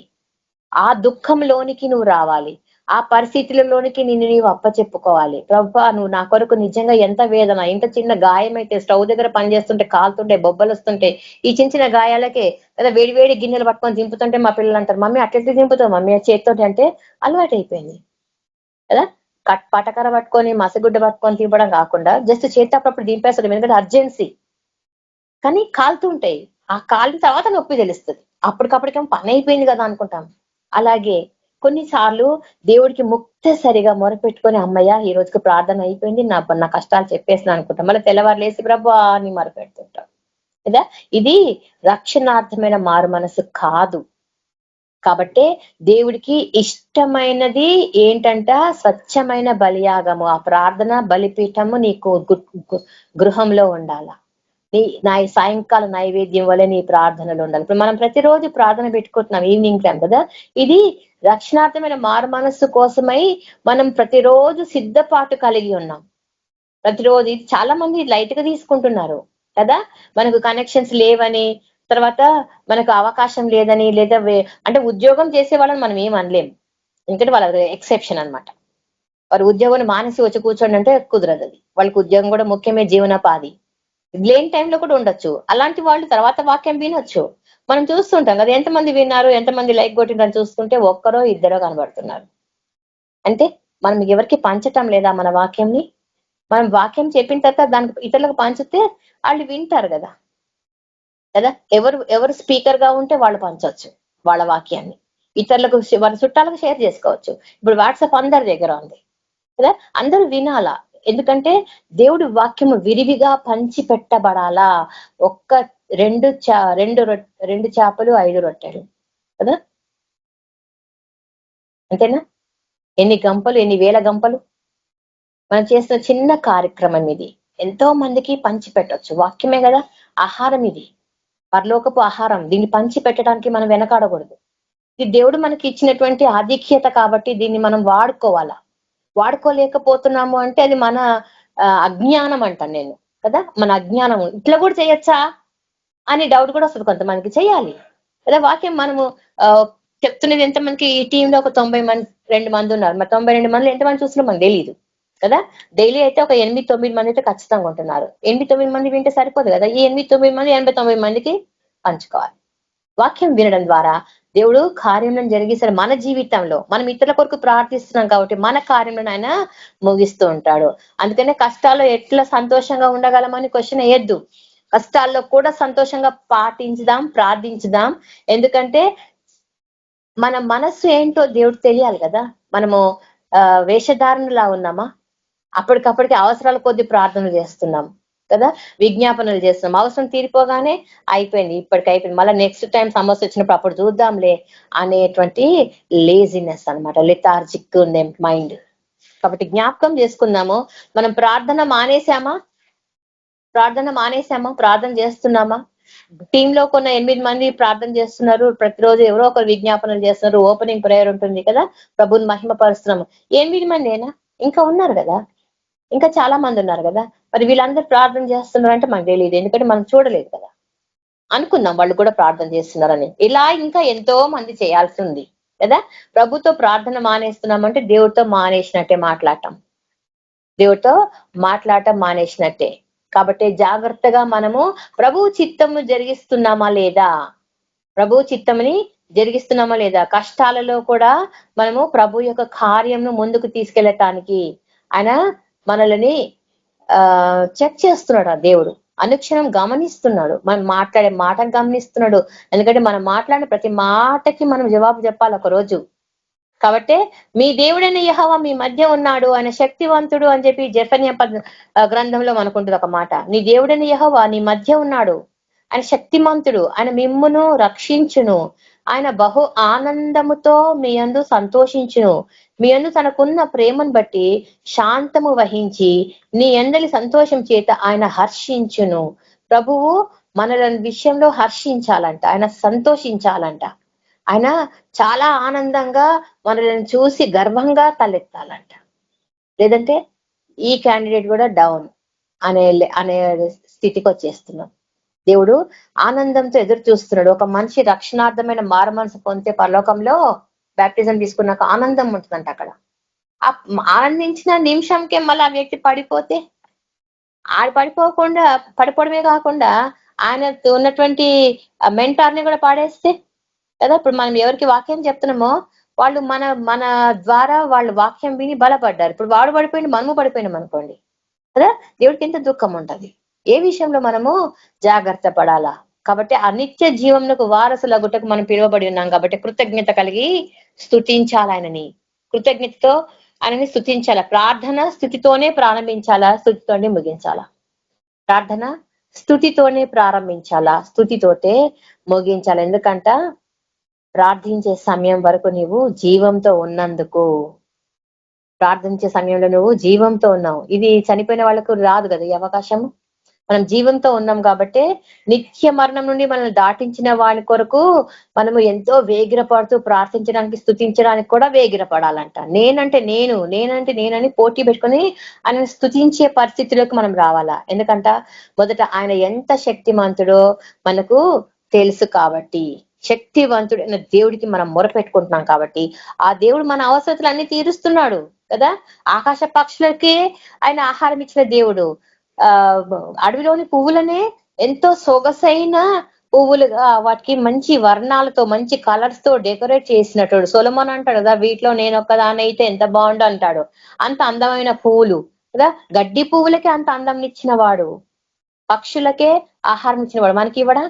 ఆ దుఃఖంలోనికి నువ్వు రావాలి, ఆ పరిస్థితులలోనికి నిన్ను నీవు అప్పచెప్పుకోవాలి. ప్రభువా, నువ్వు నా కొరకు నిజంగా ఎంత వేదన, ఇంత చిన్న గాయమైతే, స్టవ్ దగ్గర పనిచేస్తుంటే కాలుతుంటే, బొబ్బలు వస్తుంటే, ఈ చిన్న చిన్న గాయాలకే లేదా వేడి వేడి గిన్నెలు పట్టుకొని దింపుతుంటే మా పిల్లలు అంటారు, మమ్మీ అట్లెట్లా దింపుతావు మమ్మీ చేతితో అంటే. అలవాటు అయిపోయింది కదా. పటకర పట్టుకొని మసగుడ్డ పట్టుకొని దింపడం కాకుండా జస్ట్ చేతి అప్పుడప్పుడు దింపేస్తాడు, ఎందుకంటే అర్జెన్సీ. కానీ కాలుతుంటాయి, ఆ కాలిన తర్వాత నొప్పి తెలుస్తుంది, అప్పటికప్పటికేమో పని అయిపోయింది కదా అనుకుంటాం. అలాగే కొన్నిసార్లు దేవుడికి ముక్తసరిగా మొరపెట్టుకొని, అమ్మయ్య ఈ రోజుకి ప్రార్థన అయిపోయింది, నా కష్టాలు చెప్పేసిన అనుకుంటాం. మళ్ళీ తెల్లవారు లేసి ప్రభువా అని మొరపెడుతుంటాం కదా. ఇది రక్షణార్థమైన మారు మనసు కాదు. కాబట్టే దేవుడికి ఇష్టమైనది ఏంటంట, స్వచ్ఛమైన బలియాగము. ఆ ప్రార్థన బలిపీఠము నీకు గృహంలో ఉండాల. నా సాయంకాల నైవేద్యం వల్ల నీ ప్రార్థనలు ఉండాలి. ఇప్పుడు మనం ప్రతిరోజు ప్రార్థన పెట్టుకుంటున్నాం ఈవినింగ్ టైం కదా. ఇది రక్షణార్థమైన మారు మనస్సు కోసమై మనం ప్రతిరోజు సిద్ధపాటు కలిగి ఉన్నాం. ప్రతిరోజు ఇది చాలా మంది లైట్ గా తీసుకుంటున్నారు కదా. మనకు కనెక్షన్స్ లేవని, తర్వాత మనకు అవకాశం లేదని, లేదా అంటే ఉద్యోగం చేసే వాళ్ళని మనం ఏం అనలేం, ఎందుకంటే వాళ్ళ ఎక్సెప్షన్ అన్నమాట. వారు ఉద్యోగం మానేసి వచ్చి కూర్చోండి అంటే కుదరదు, అది వాళ్ళకి ఉద్యోగం కూడా ముఖ్యమే, జీవనోపాధి. లేని టైంలో కూడా ఉండొచ్చు. అలాంటి వాళ్ళు తర్వాత వాక్యం వినొచ్చు. మనం చూస్తుంటాం కదా, ఎంతమంది విన్నారు, ఎంతమంది లైక్ కొట్టిందని చూస్తుంటే ఒక్కరో ఇద్దరో కనబడుతున్నారు. అంటే మనం ఎవరికి పంచటం లేదా మన వాక్యంని. మనం వాక్యం చెప్పిన తర్వాత దానికి ఇతరులకు పంచితే వాళ్ళు వింటారు కదా. ఎవరు స్పీకర్ గా ఉంటే వాళ్ళు పంచవచ్చు వాళ్ళ వాక్యాన్ని, ఇతరులకు వాళ్ళ చుట్టాలకు షేర్ చేసుకోవచ్చు. ఇప్పుడు వాట్సాప్ అందరి దగ్గర ఉంది కదా, అందరూ వినాలా. ఎందుకంటే దేవుడి వాక్యము విరివిగా పంచి పెట్టబడాలా. ఒక్క రెండు చేపలు 5 రొట్టెలు కదా, అంతేనా. ఎన్ని గంపలు, ఎన్ని వేల గంపలు. మనం చేస్తున్న చిన్న కార్యక్రమం ఇది ఎంతో మందికి పంచి పెట్టొచ్చు. వాక్యమే కదా ఆహారం, ఇది పరలోకపు ఆహారం. దీన్ని పంచి పెట్టడానికి మనం వెనకాడకూడదు. ఇది దేవుడు మనకి ఇచ్చినటువంటి ఆధిక్యత కాబట్టి దీన్ని మనం వాడుకోవాలా. వాడుకోలేకపోతున్నాము అంటే అది మన అజ్ఞానం అంటాను నేను కదా. మన అజ్ఞానం. ఇట్లా కూడా చేయొచ్చా అని డౌట్ కూడా వస్తుంది కొంతమందికి. చేయాలి కదా. వాక్యం మనము చెప్తున్నది ఎంతమందికి, ఈ టీంలో ఒక 92 మంది ఉన్నారు, మరి 92 మంది ఎంతమంది చూస్తున్నారో మనకు తెలియదు కదా. డైలీ అయితే ఒక 8-9 మంది అయితే ఖచ్చితంగా ఉంటున్నారు. 8-9 మంది వింటే సరిపోదు కదా. ఈ 8-9 మంది 89 మందికి పంచుకోవాలి. వాక్యం వినడం ద్వారా దేవుడు కార్యం జరిగిస్తారు మన జీవితంలో. మనం ఇతరుల కొరకు ప్రార్థిస్తున్నాం కాబట్టి మన కార్యంలో ఆయన ముగిస్తూ ఉంటాడు. అందుకనే కష్టాల్లో ఎట్లా సంతోషంగా ఉండగలమని క్వశ్చన్ వేయద్దు. కష్టాల్లో కూడా సంతోషంగా ప్రార్థించుదాం. ఎందుకంటే మన మనస్సు ఏంటో దేవుడు తెలియాలి కదా. మనము వేషధారణలా ఉన్నామా, అప్పటికప్పటికి అవసరాల కొద్ది ప్రార్థనలు చేస్తున్నాం కదా, విజ్ఞాపనలు చేస్తున్నాం. అవసరం తీరిపోగానే అయిపోయింది, ఇప్పటికి అయిపోయింది, మళ్ళీ నెక్స్ట్ టైం సమస్య వచ్చినప్పుడు అప్పుడు చూద్దాంలే అనేటువంటి లేజినెస్ అన్నమాట, లెథార్జిక్ ఉంది మైండ్. కాబట్టి జ్ఞాపకం చేసుకుందాము, మనం ప్రార్థన మానేసామా, ప్రార్థన చేస్తున్నామా. టీంలో కొన్న 8 మంది ప్రార్థన చేస్తున్నారు, ప్రతిరోజు ఎవరో ఒకరు విజ్ఞాపనలు చేస్తున్నారు, ఓపెనింగ్ ప్రేయర్ ఉంటుంది కదా, ప్రభుని మహిమపరుస్తున్నాము. 8 మందేనా, ఇంకా ఉన్నారు కదా, ఇంకా చాలా మంది ఉన్నారు కదా. మరి వీళ్ళందరూ ప్రార్థన చేస్తున్నారు అంటే మనకు తెలియదు, ఎందుకంటే మనం చూడలేదు కదా. అనుకుందాం వాళ్ళు కూడా ప్రార్థన చేస్తున్నారని. ఇలా ఇంకా ఎంతో మంది చేయాల్సి ఉంది కదా. ప్రభుతో ప్రార్థన మానేస్తున్నామంటే దేవుడితో మాట్లాడటం మానేసినట్టే. కాబట్టి జాగ్రత్తగా మనము ప్రభు చిత్తము జరిగిస్తున్నామా లేదా, కష్టాలలో కూడా మనము ప్రభు యొక్క కార్యంను ముందుకు తీసుకెళ్ళటానికి ఆయన మనల్ని చెక్ చేస్తున్నాడు. ఆ దేవుడు అనుక్షణం గమనిస్తున్నాడు, మనం మాట్లాడే మాటను గమనిస్తున్నాడు. ఎందుకంటే మనం మాట్లాడిన ప్రతి మాటకి మనం జవాబు చెప్పాలి ఒక రోజు. కాబట్టి మీ దేవుడైన యెహోవా మీ మధ్య ఉన్నాడు, ఆయన శక్తివంతుడు అని చెప్పి జెఫన్యా గ్రంథంలో మనకుంటుంది ఒక మాట. నీ దేవుడైన యెహోవా నీ మధ్య ఉన్నాడు, ఆయన శక్తిమంతుడు, ఆయన మిమ్మును రక్షించును, ఆయన బహు ఆనందముతో మీ యందు సంతోషించును. మీ యందు తనకున్న ప్రేమను బట్టి శాంతము వహించి నీ యందలి సంతోషం చేత ఆయన హర్షించును. ప్రభువు మనల విషయంలో హర్షించాలంట, ఆయన సంతోషించాలంట. ఆయన చాలా ఆనందంగా మనల్ని చూసి గర్వంగా తలెత్తాలంట. లేదంటే ఈ క్యాండిడేట్ కూడా డౌన్ అనే అనే స్థితికి వచ్చేస్తున్నాం. దేవుడు ఆనందంతో ఎదురు చూస్తున్నాడు. ఒక మనిషి రక్షణార్థమైన మారు మనసు పొందితే పరలోకంలో బ్యాప్టిజం తీసుకున్నాక ఆనందం ఉంటుందంట. అక్కడ ఆనందించిన నిమిషంకే మళ్ళీ ఆ వ్యక్తి పడిపోతే, పడిపోవడమే కాకుండా ఆయన ఉన్నటువంటి మెంటార్ని కూడా పాడేస్తే కదా. ఇప్పుడు మనం ఎవరికి వాక్యం చెప్తున్నామో వాళ్ళు మన ద్వారా వాళ్ళు వాక్యం విని బలపడ్డారు. ఇప్పుడు వాడు పడిపోయింది, మనము పడిపోయినాం అనుకోండి కదా, దేవుడికి ఎంత దుఃఖం ఉంటది. ఏ విషయంలో మనము జాగ్రత్త పడాలా. కాబట్టి అనిత్య జీవమునకు వారసులగుటకు మనం పిలువబడి ఉన్నాం. కాబట్టి కృతజ్ఞత కలిగి స్తుతించాలి ఆయనని. కృతజ్ఞతతో ఆయనని స్తుతించాలా. ప్రార్థన స్థుతితోనే ప్రారంభించాలా, స్థుతితోనే ముగించాలా. ప్రార్థన స్థుతితోనే ప్రారంభించాలా, స్థుతితోటే ముగించాలా. ఎందుకంట ప్రార్థించే సమయం వరకు నీవు జీవంతో ఉన్నందుకు, ప్రార్థించే సమయంలో నువ్వు జీవంతో ఉన్నావు. ఇది చనిపోయిన వాళ్ళకు రాదు కదా ఈ అవకాశము. మనం జీవంతో ఉన్నాం కాబట్టి నిత్య మరణం నుండి మనల్ని దాటించిన వాని కొరకు మనము ఎంతో వేగిరపడుతూ ప్రార్థించడానికి, స్తుతించడానికి కూడా వేగిరపడాలంట. నేనని పోటీ పెట్టుకొని ఆయన స్తుతించే పరిస్థితిలోకి మనం రావాలా. ఎందుకంట మొదట ఆయన ఎంత శక్తిమంతుడో మనకు తెలుసు కాబట్టి, శక్తివంతుడైన దేవుడికి మనం మొరపెట్టుకుంటున్నాం కాబట్టి ఆ దేవుడు మన అవసరతలు అన్ని తీరుస్తున్నాడు కదా. ఆకాశ పక్షులకే ఆయన ఆహారం ఇచ్చిన దేవుడు, అడవిలోని పువ్వులనే ఎంతో సొగసైన పువ్వులుగా వాటికి మంచి వర్ణాలతో మంచి కలర్స్ తో డెకరేట్ చేసినట్టు సొలొమోన్ అంటాడు కదా, వీటిలో నేను ఒక్కదాని అయితే ఎంత బాగుండు అంటాడు. అంత అందమైన పువ్వులు కదా, గడ్డి పువ్వులకే అంత అందం ఇచ్చిన వాడు, పక్షులకే ఆహారం ఇచ్చిన వాడు మనకి ఇవ్వడా.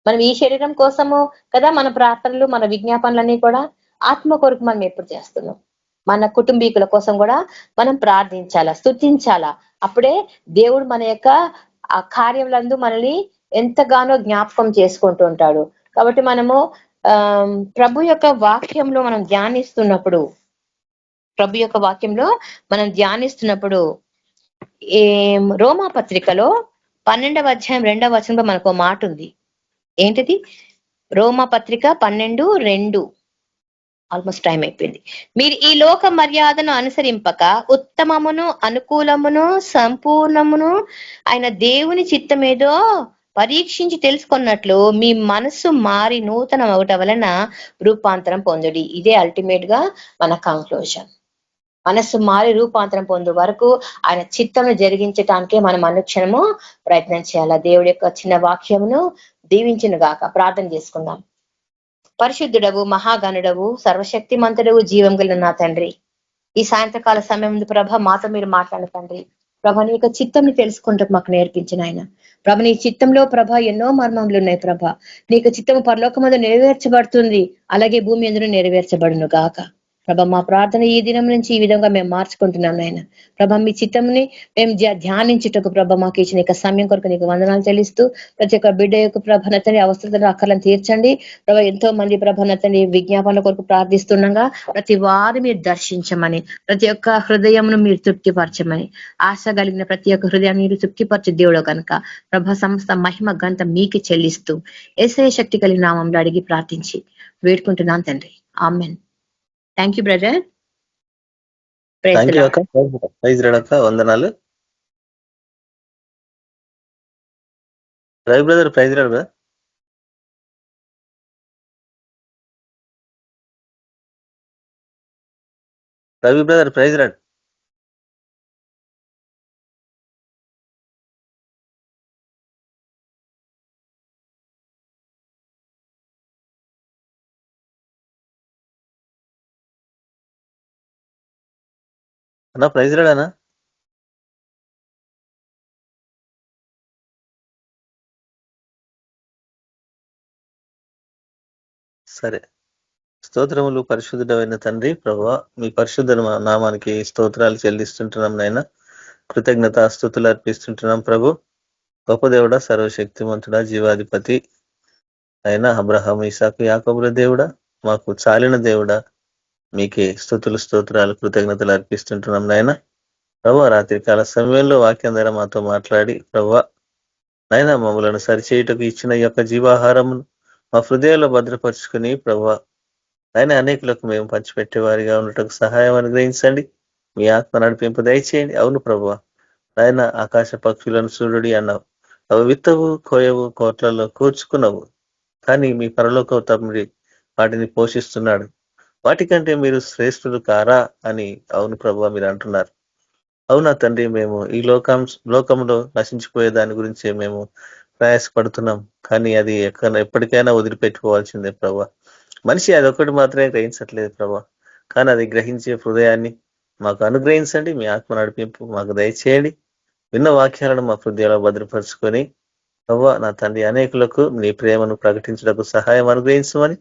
మనం ఈ శరీరం కోసము కదా మన ప్రార్థనలు, మన విజ్ఞాపనలన్నీ కూడా ఆత్మ కొరకు మనం ఎప్పుడు చేస్తున్నాం. మన కుటుంబీకుల కోసం కూడా మనం ప్రార్థించాలా, స్తుతించాలా. అప్పుడే దేవుడు మన యొక్క ఆ కార్యములందు మనల్ని ఎంతగానో జ్ఞాపకం చేసుకుంటూ ఉంటాడు. కాబట్టి మనము ప్రభు యొక్క వాక్యంలో మనం ధ్యానిస్తున్నప్పుడు రోమా పత్రికలో 12వ అధ్యాయం 2వ వచనంలో మనకు మాట ఉంది. ఏంటిది? రోమా పత్రిక 12:2. ఆల్మోస్ట్ టైం అయిపోయింది. మీరు ఈ లోక మర్యాదను అనుసరింపక ఉత్తమమును, అనుకూలమును, సంపూర్ణమును ఆయన దేవుని చిత్తమేదో పరీక్షించి తెలుసుకున్నట్లు మీ మనస్సు మారి నూతన అవట వలన రూపాంతరం పొందుడి. ఇదే అల్టిమేట్ గా మన కంక్లూజన్. మనస్సు మారి రూపాంతరం పొందు వరకు ఆయన చిత్తమును జరిగించటానికే మనం అనుక్షణము ప్రయత్నం చేయాలి. దేవుడి యొక్క చిన్న వాక్యమును దీవించును గాక. ప్రార్థన చేసుకుందాం. పరిశుద్ధుడవు, మహాగణుడవు, సర్వశక్తి మంతుడవు, జీవం గల నా తండ్రి, ఈ సాయంత్రకాల సమయం ముందు ప్రభ మాతో మీరు మాట్లాడు తండ్రి. ప్రభ నీ యొక్క చిత్తంని తెలుసుకుంటూ మాకు నేర్పించిన ఆయన ప్రభ, నీ చిత్తంలో ప్రభ ఎన్నో మర్మములు ఉన్నాయి ప్రభ. నీ యొక్క చిత్తము పరలోకమందు నెరవేర్చబడుతుంది, అలాగే భూమి ఎందును నెరవేర్చబడును గాక. ప్రభ మా ప్రార్థన ఈ దినం నుంచి ఈ విధంగా మేము మార్చుకుంటున్నాం నాయన. ప్రభ మీ చిత్తంని మేము ధ్యానించుటకు ప్రభ మాకు ఇచ్చిన యొక్క సమయం కొరకు నీకు వందనాలు చెల్లిస్తూ ప్రతి ఒక్క బిడ్డ యొక్క ప్రభనతని అవసరతను అక్కర్లను తీర్చండి ప్రభ. ఎంతో మంది ప్రభనతని విజ్ఞాపనల కొరకు ప్రార్థిస్తుండగా ప్రతి వారిని మీరు దర్శించమని, ప్రతి ఒక్క హృదయమును మీరు తృప్తిపరచమని, ఆశ కలిగిన ప్రతి ఒక్క హృదయాన్ని మీరు తృప్తిపరచే దేవుడు కనుక ప్రభ సమస్త మహిమ గంత మీకు చెల్లిస్తూ యేసయ్య శక్తి కలిగిన నామంలో అడిగి ప్రార్థించి వేడుకుంటున్నాను తండ్రి. ఆమెన్. Thank you brother. వందనాలు రవి బ్రదర్. ప్రైజ్ రాడు బ్రదర్. రవి బ్రదర్ ప్రైజ్ రాడు. అన్నా ప్రైజ్ రాడానా? సరే. స్తోత్రములు పరిశుద్ధుడైన తండ్రి ప్రభువా, మీ పరిశుద్ధ నామానికి స్తోత్రాలు చెల్లిస్తుంటున్నాం నాయన. కృతజ్ఞత స్తుతులు అర్పిస్తుంటున్నాం ప్రభు. గొప్ప దేవుడా, సర్వశక్తిమంతుడా, జీవాధిపతి, అయినా అబ్రహాం, ఇసాకు, యాకోబుల దేవుడా, మాకు చాలిన దేవుడా, మీకే స్తుతులు, స్తోత్రాలు, కృతజ్ఞతలు అర్పిస్తుంటున్నాం నాయన. ప్రభా రాత్రి కాల సమయంలో వాక్యం ద్వారా మాతో మాట్లాడి ప్రభా నాయన మమ్మలను సరిచేయుటకు ఇచ్చిన ఈ యొక్క జీవాహారం మా హృదయాల్లో భద్రపరుచుకుని ప్రభా ఆయన అనేకులకు మేము పంచిపెట్టే వారిగా ఉండటకు సహాయం అనుగ్రహించండి. మీ ఆత్మ నడిపింపు దయచేయండి. అవును ప్రభా ఆయన ఆకాశ పక్షులను చూడుడి అన్నావు. అవి విత్తవు, కోయవు, కోట్లలో కూర్చుకున్నావు, కానీ మీ పరలోక తమ్ముడి వాటిని పోషిస్తున్నాడు. వాటికంటే మీరు శ్రేష్ఠులు కారా అని అవును ప్రభా మీరు అంటున్నారు. అవునా తండ్రి, మేము ఈ లోకంలో నశించిపోయే దాని గురించే మేము ప్రయాసపడుతున్నాం, కానీ అది ఎప్పటికైనా వదిలిపెట్టుకోవాల్సిందే ప్రభా. మనిషి అదొక్కటి మాత్రమే గ్రహించట్లేదు ప్రభా, కానీ అది గ్రహించే హృదయాన్ని మాకు అనుగ్రహించండి. మీ ఆత్మ నడిపింపు మాకు దయచేయండి. విన్న వాక్యాలను మా హృదయాల్లో భద్రపరుచుకొని ప్రభా నా తండ్రి అనేకులకు నీ ప్రేమను ప్రకటించడానికి సహాయం అనుగ్రహించమని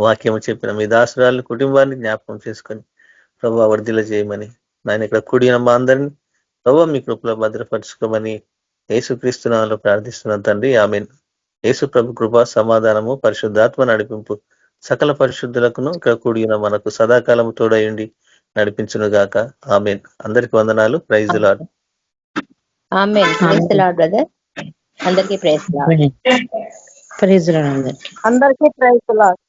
వాక్యము చెప్పిన మీ దాసురాలను, కుటుంబాన్ని జ్ఞాపకం చేసుకొని ప్రభా వర్ధిల్ల చేయమని నాయన ఇక్కడ కూడిన మా అందరినీ ప్రభా మీ కృపలో భద్రపరచుకోమని యేసుక్రీస్తు నామములో ప్రార్థిస్తున్నాను తండ్రి, ఆమేన్. యేసు ప్రభు కృప, సమాధానము, పరిశుద్ధాత్మ నడిపింపు సకల పరిశుద్ధులకును ఇక్కడ కూడిన మనకు సదాకాలం తోడయండి నడిపించును గాక. ఆమేన్. అందరికి వందనాలు. Praise the Lord. Amen. Praise the Lord brother. అందరికీ praise the Lord. Praise Lord అందరికీ. అందరికీ ప్రైజ్ ది లార్డ్.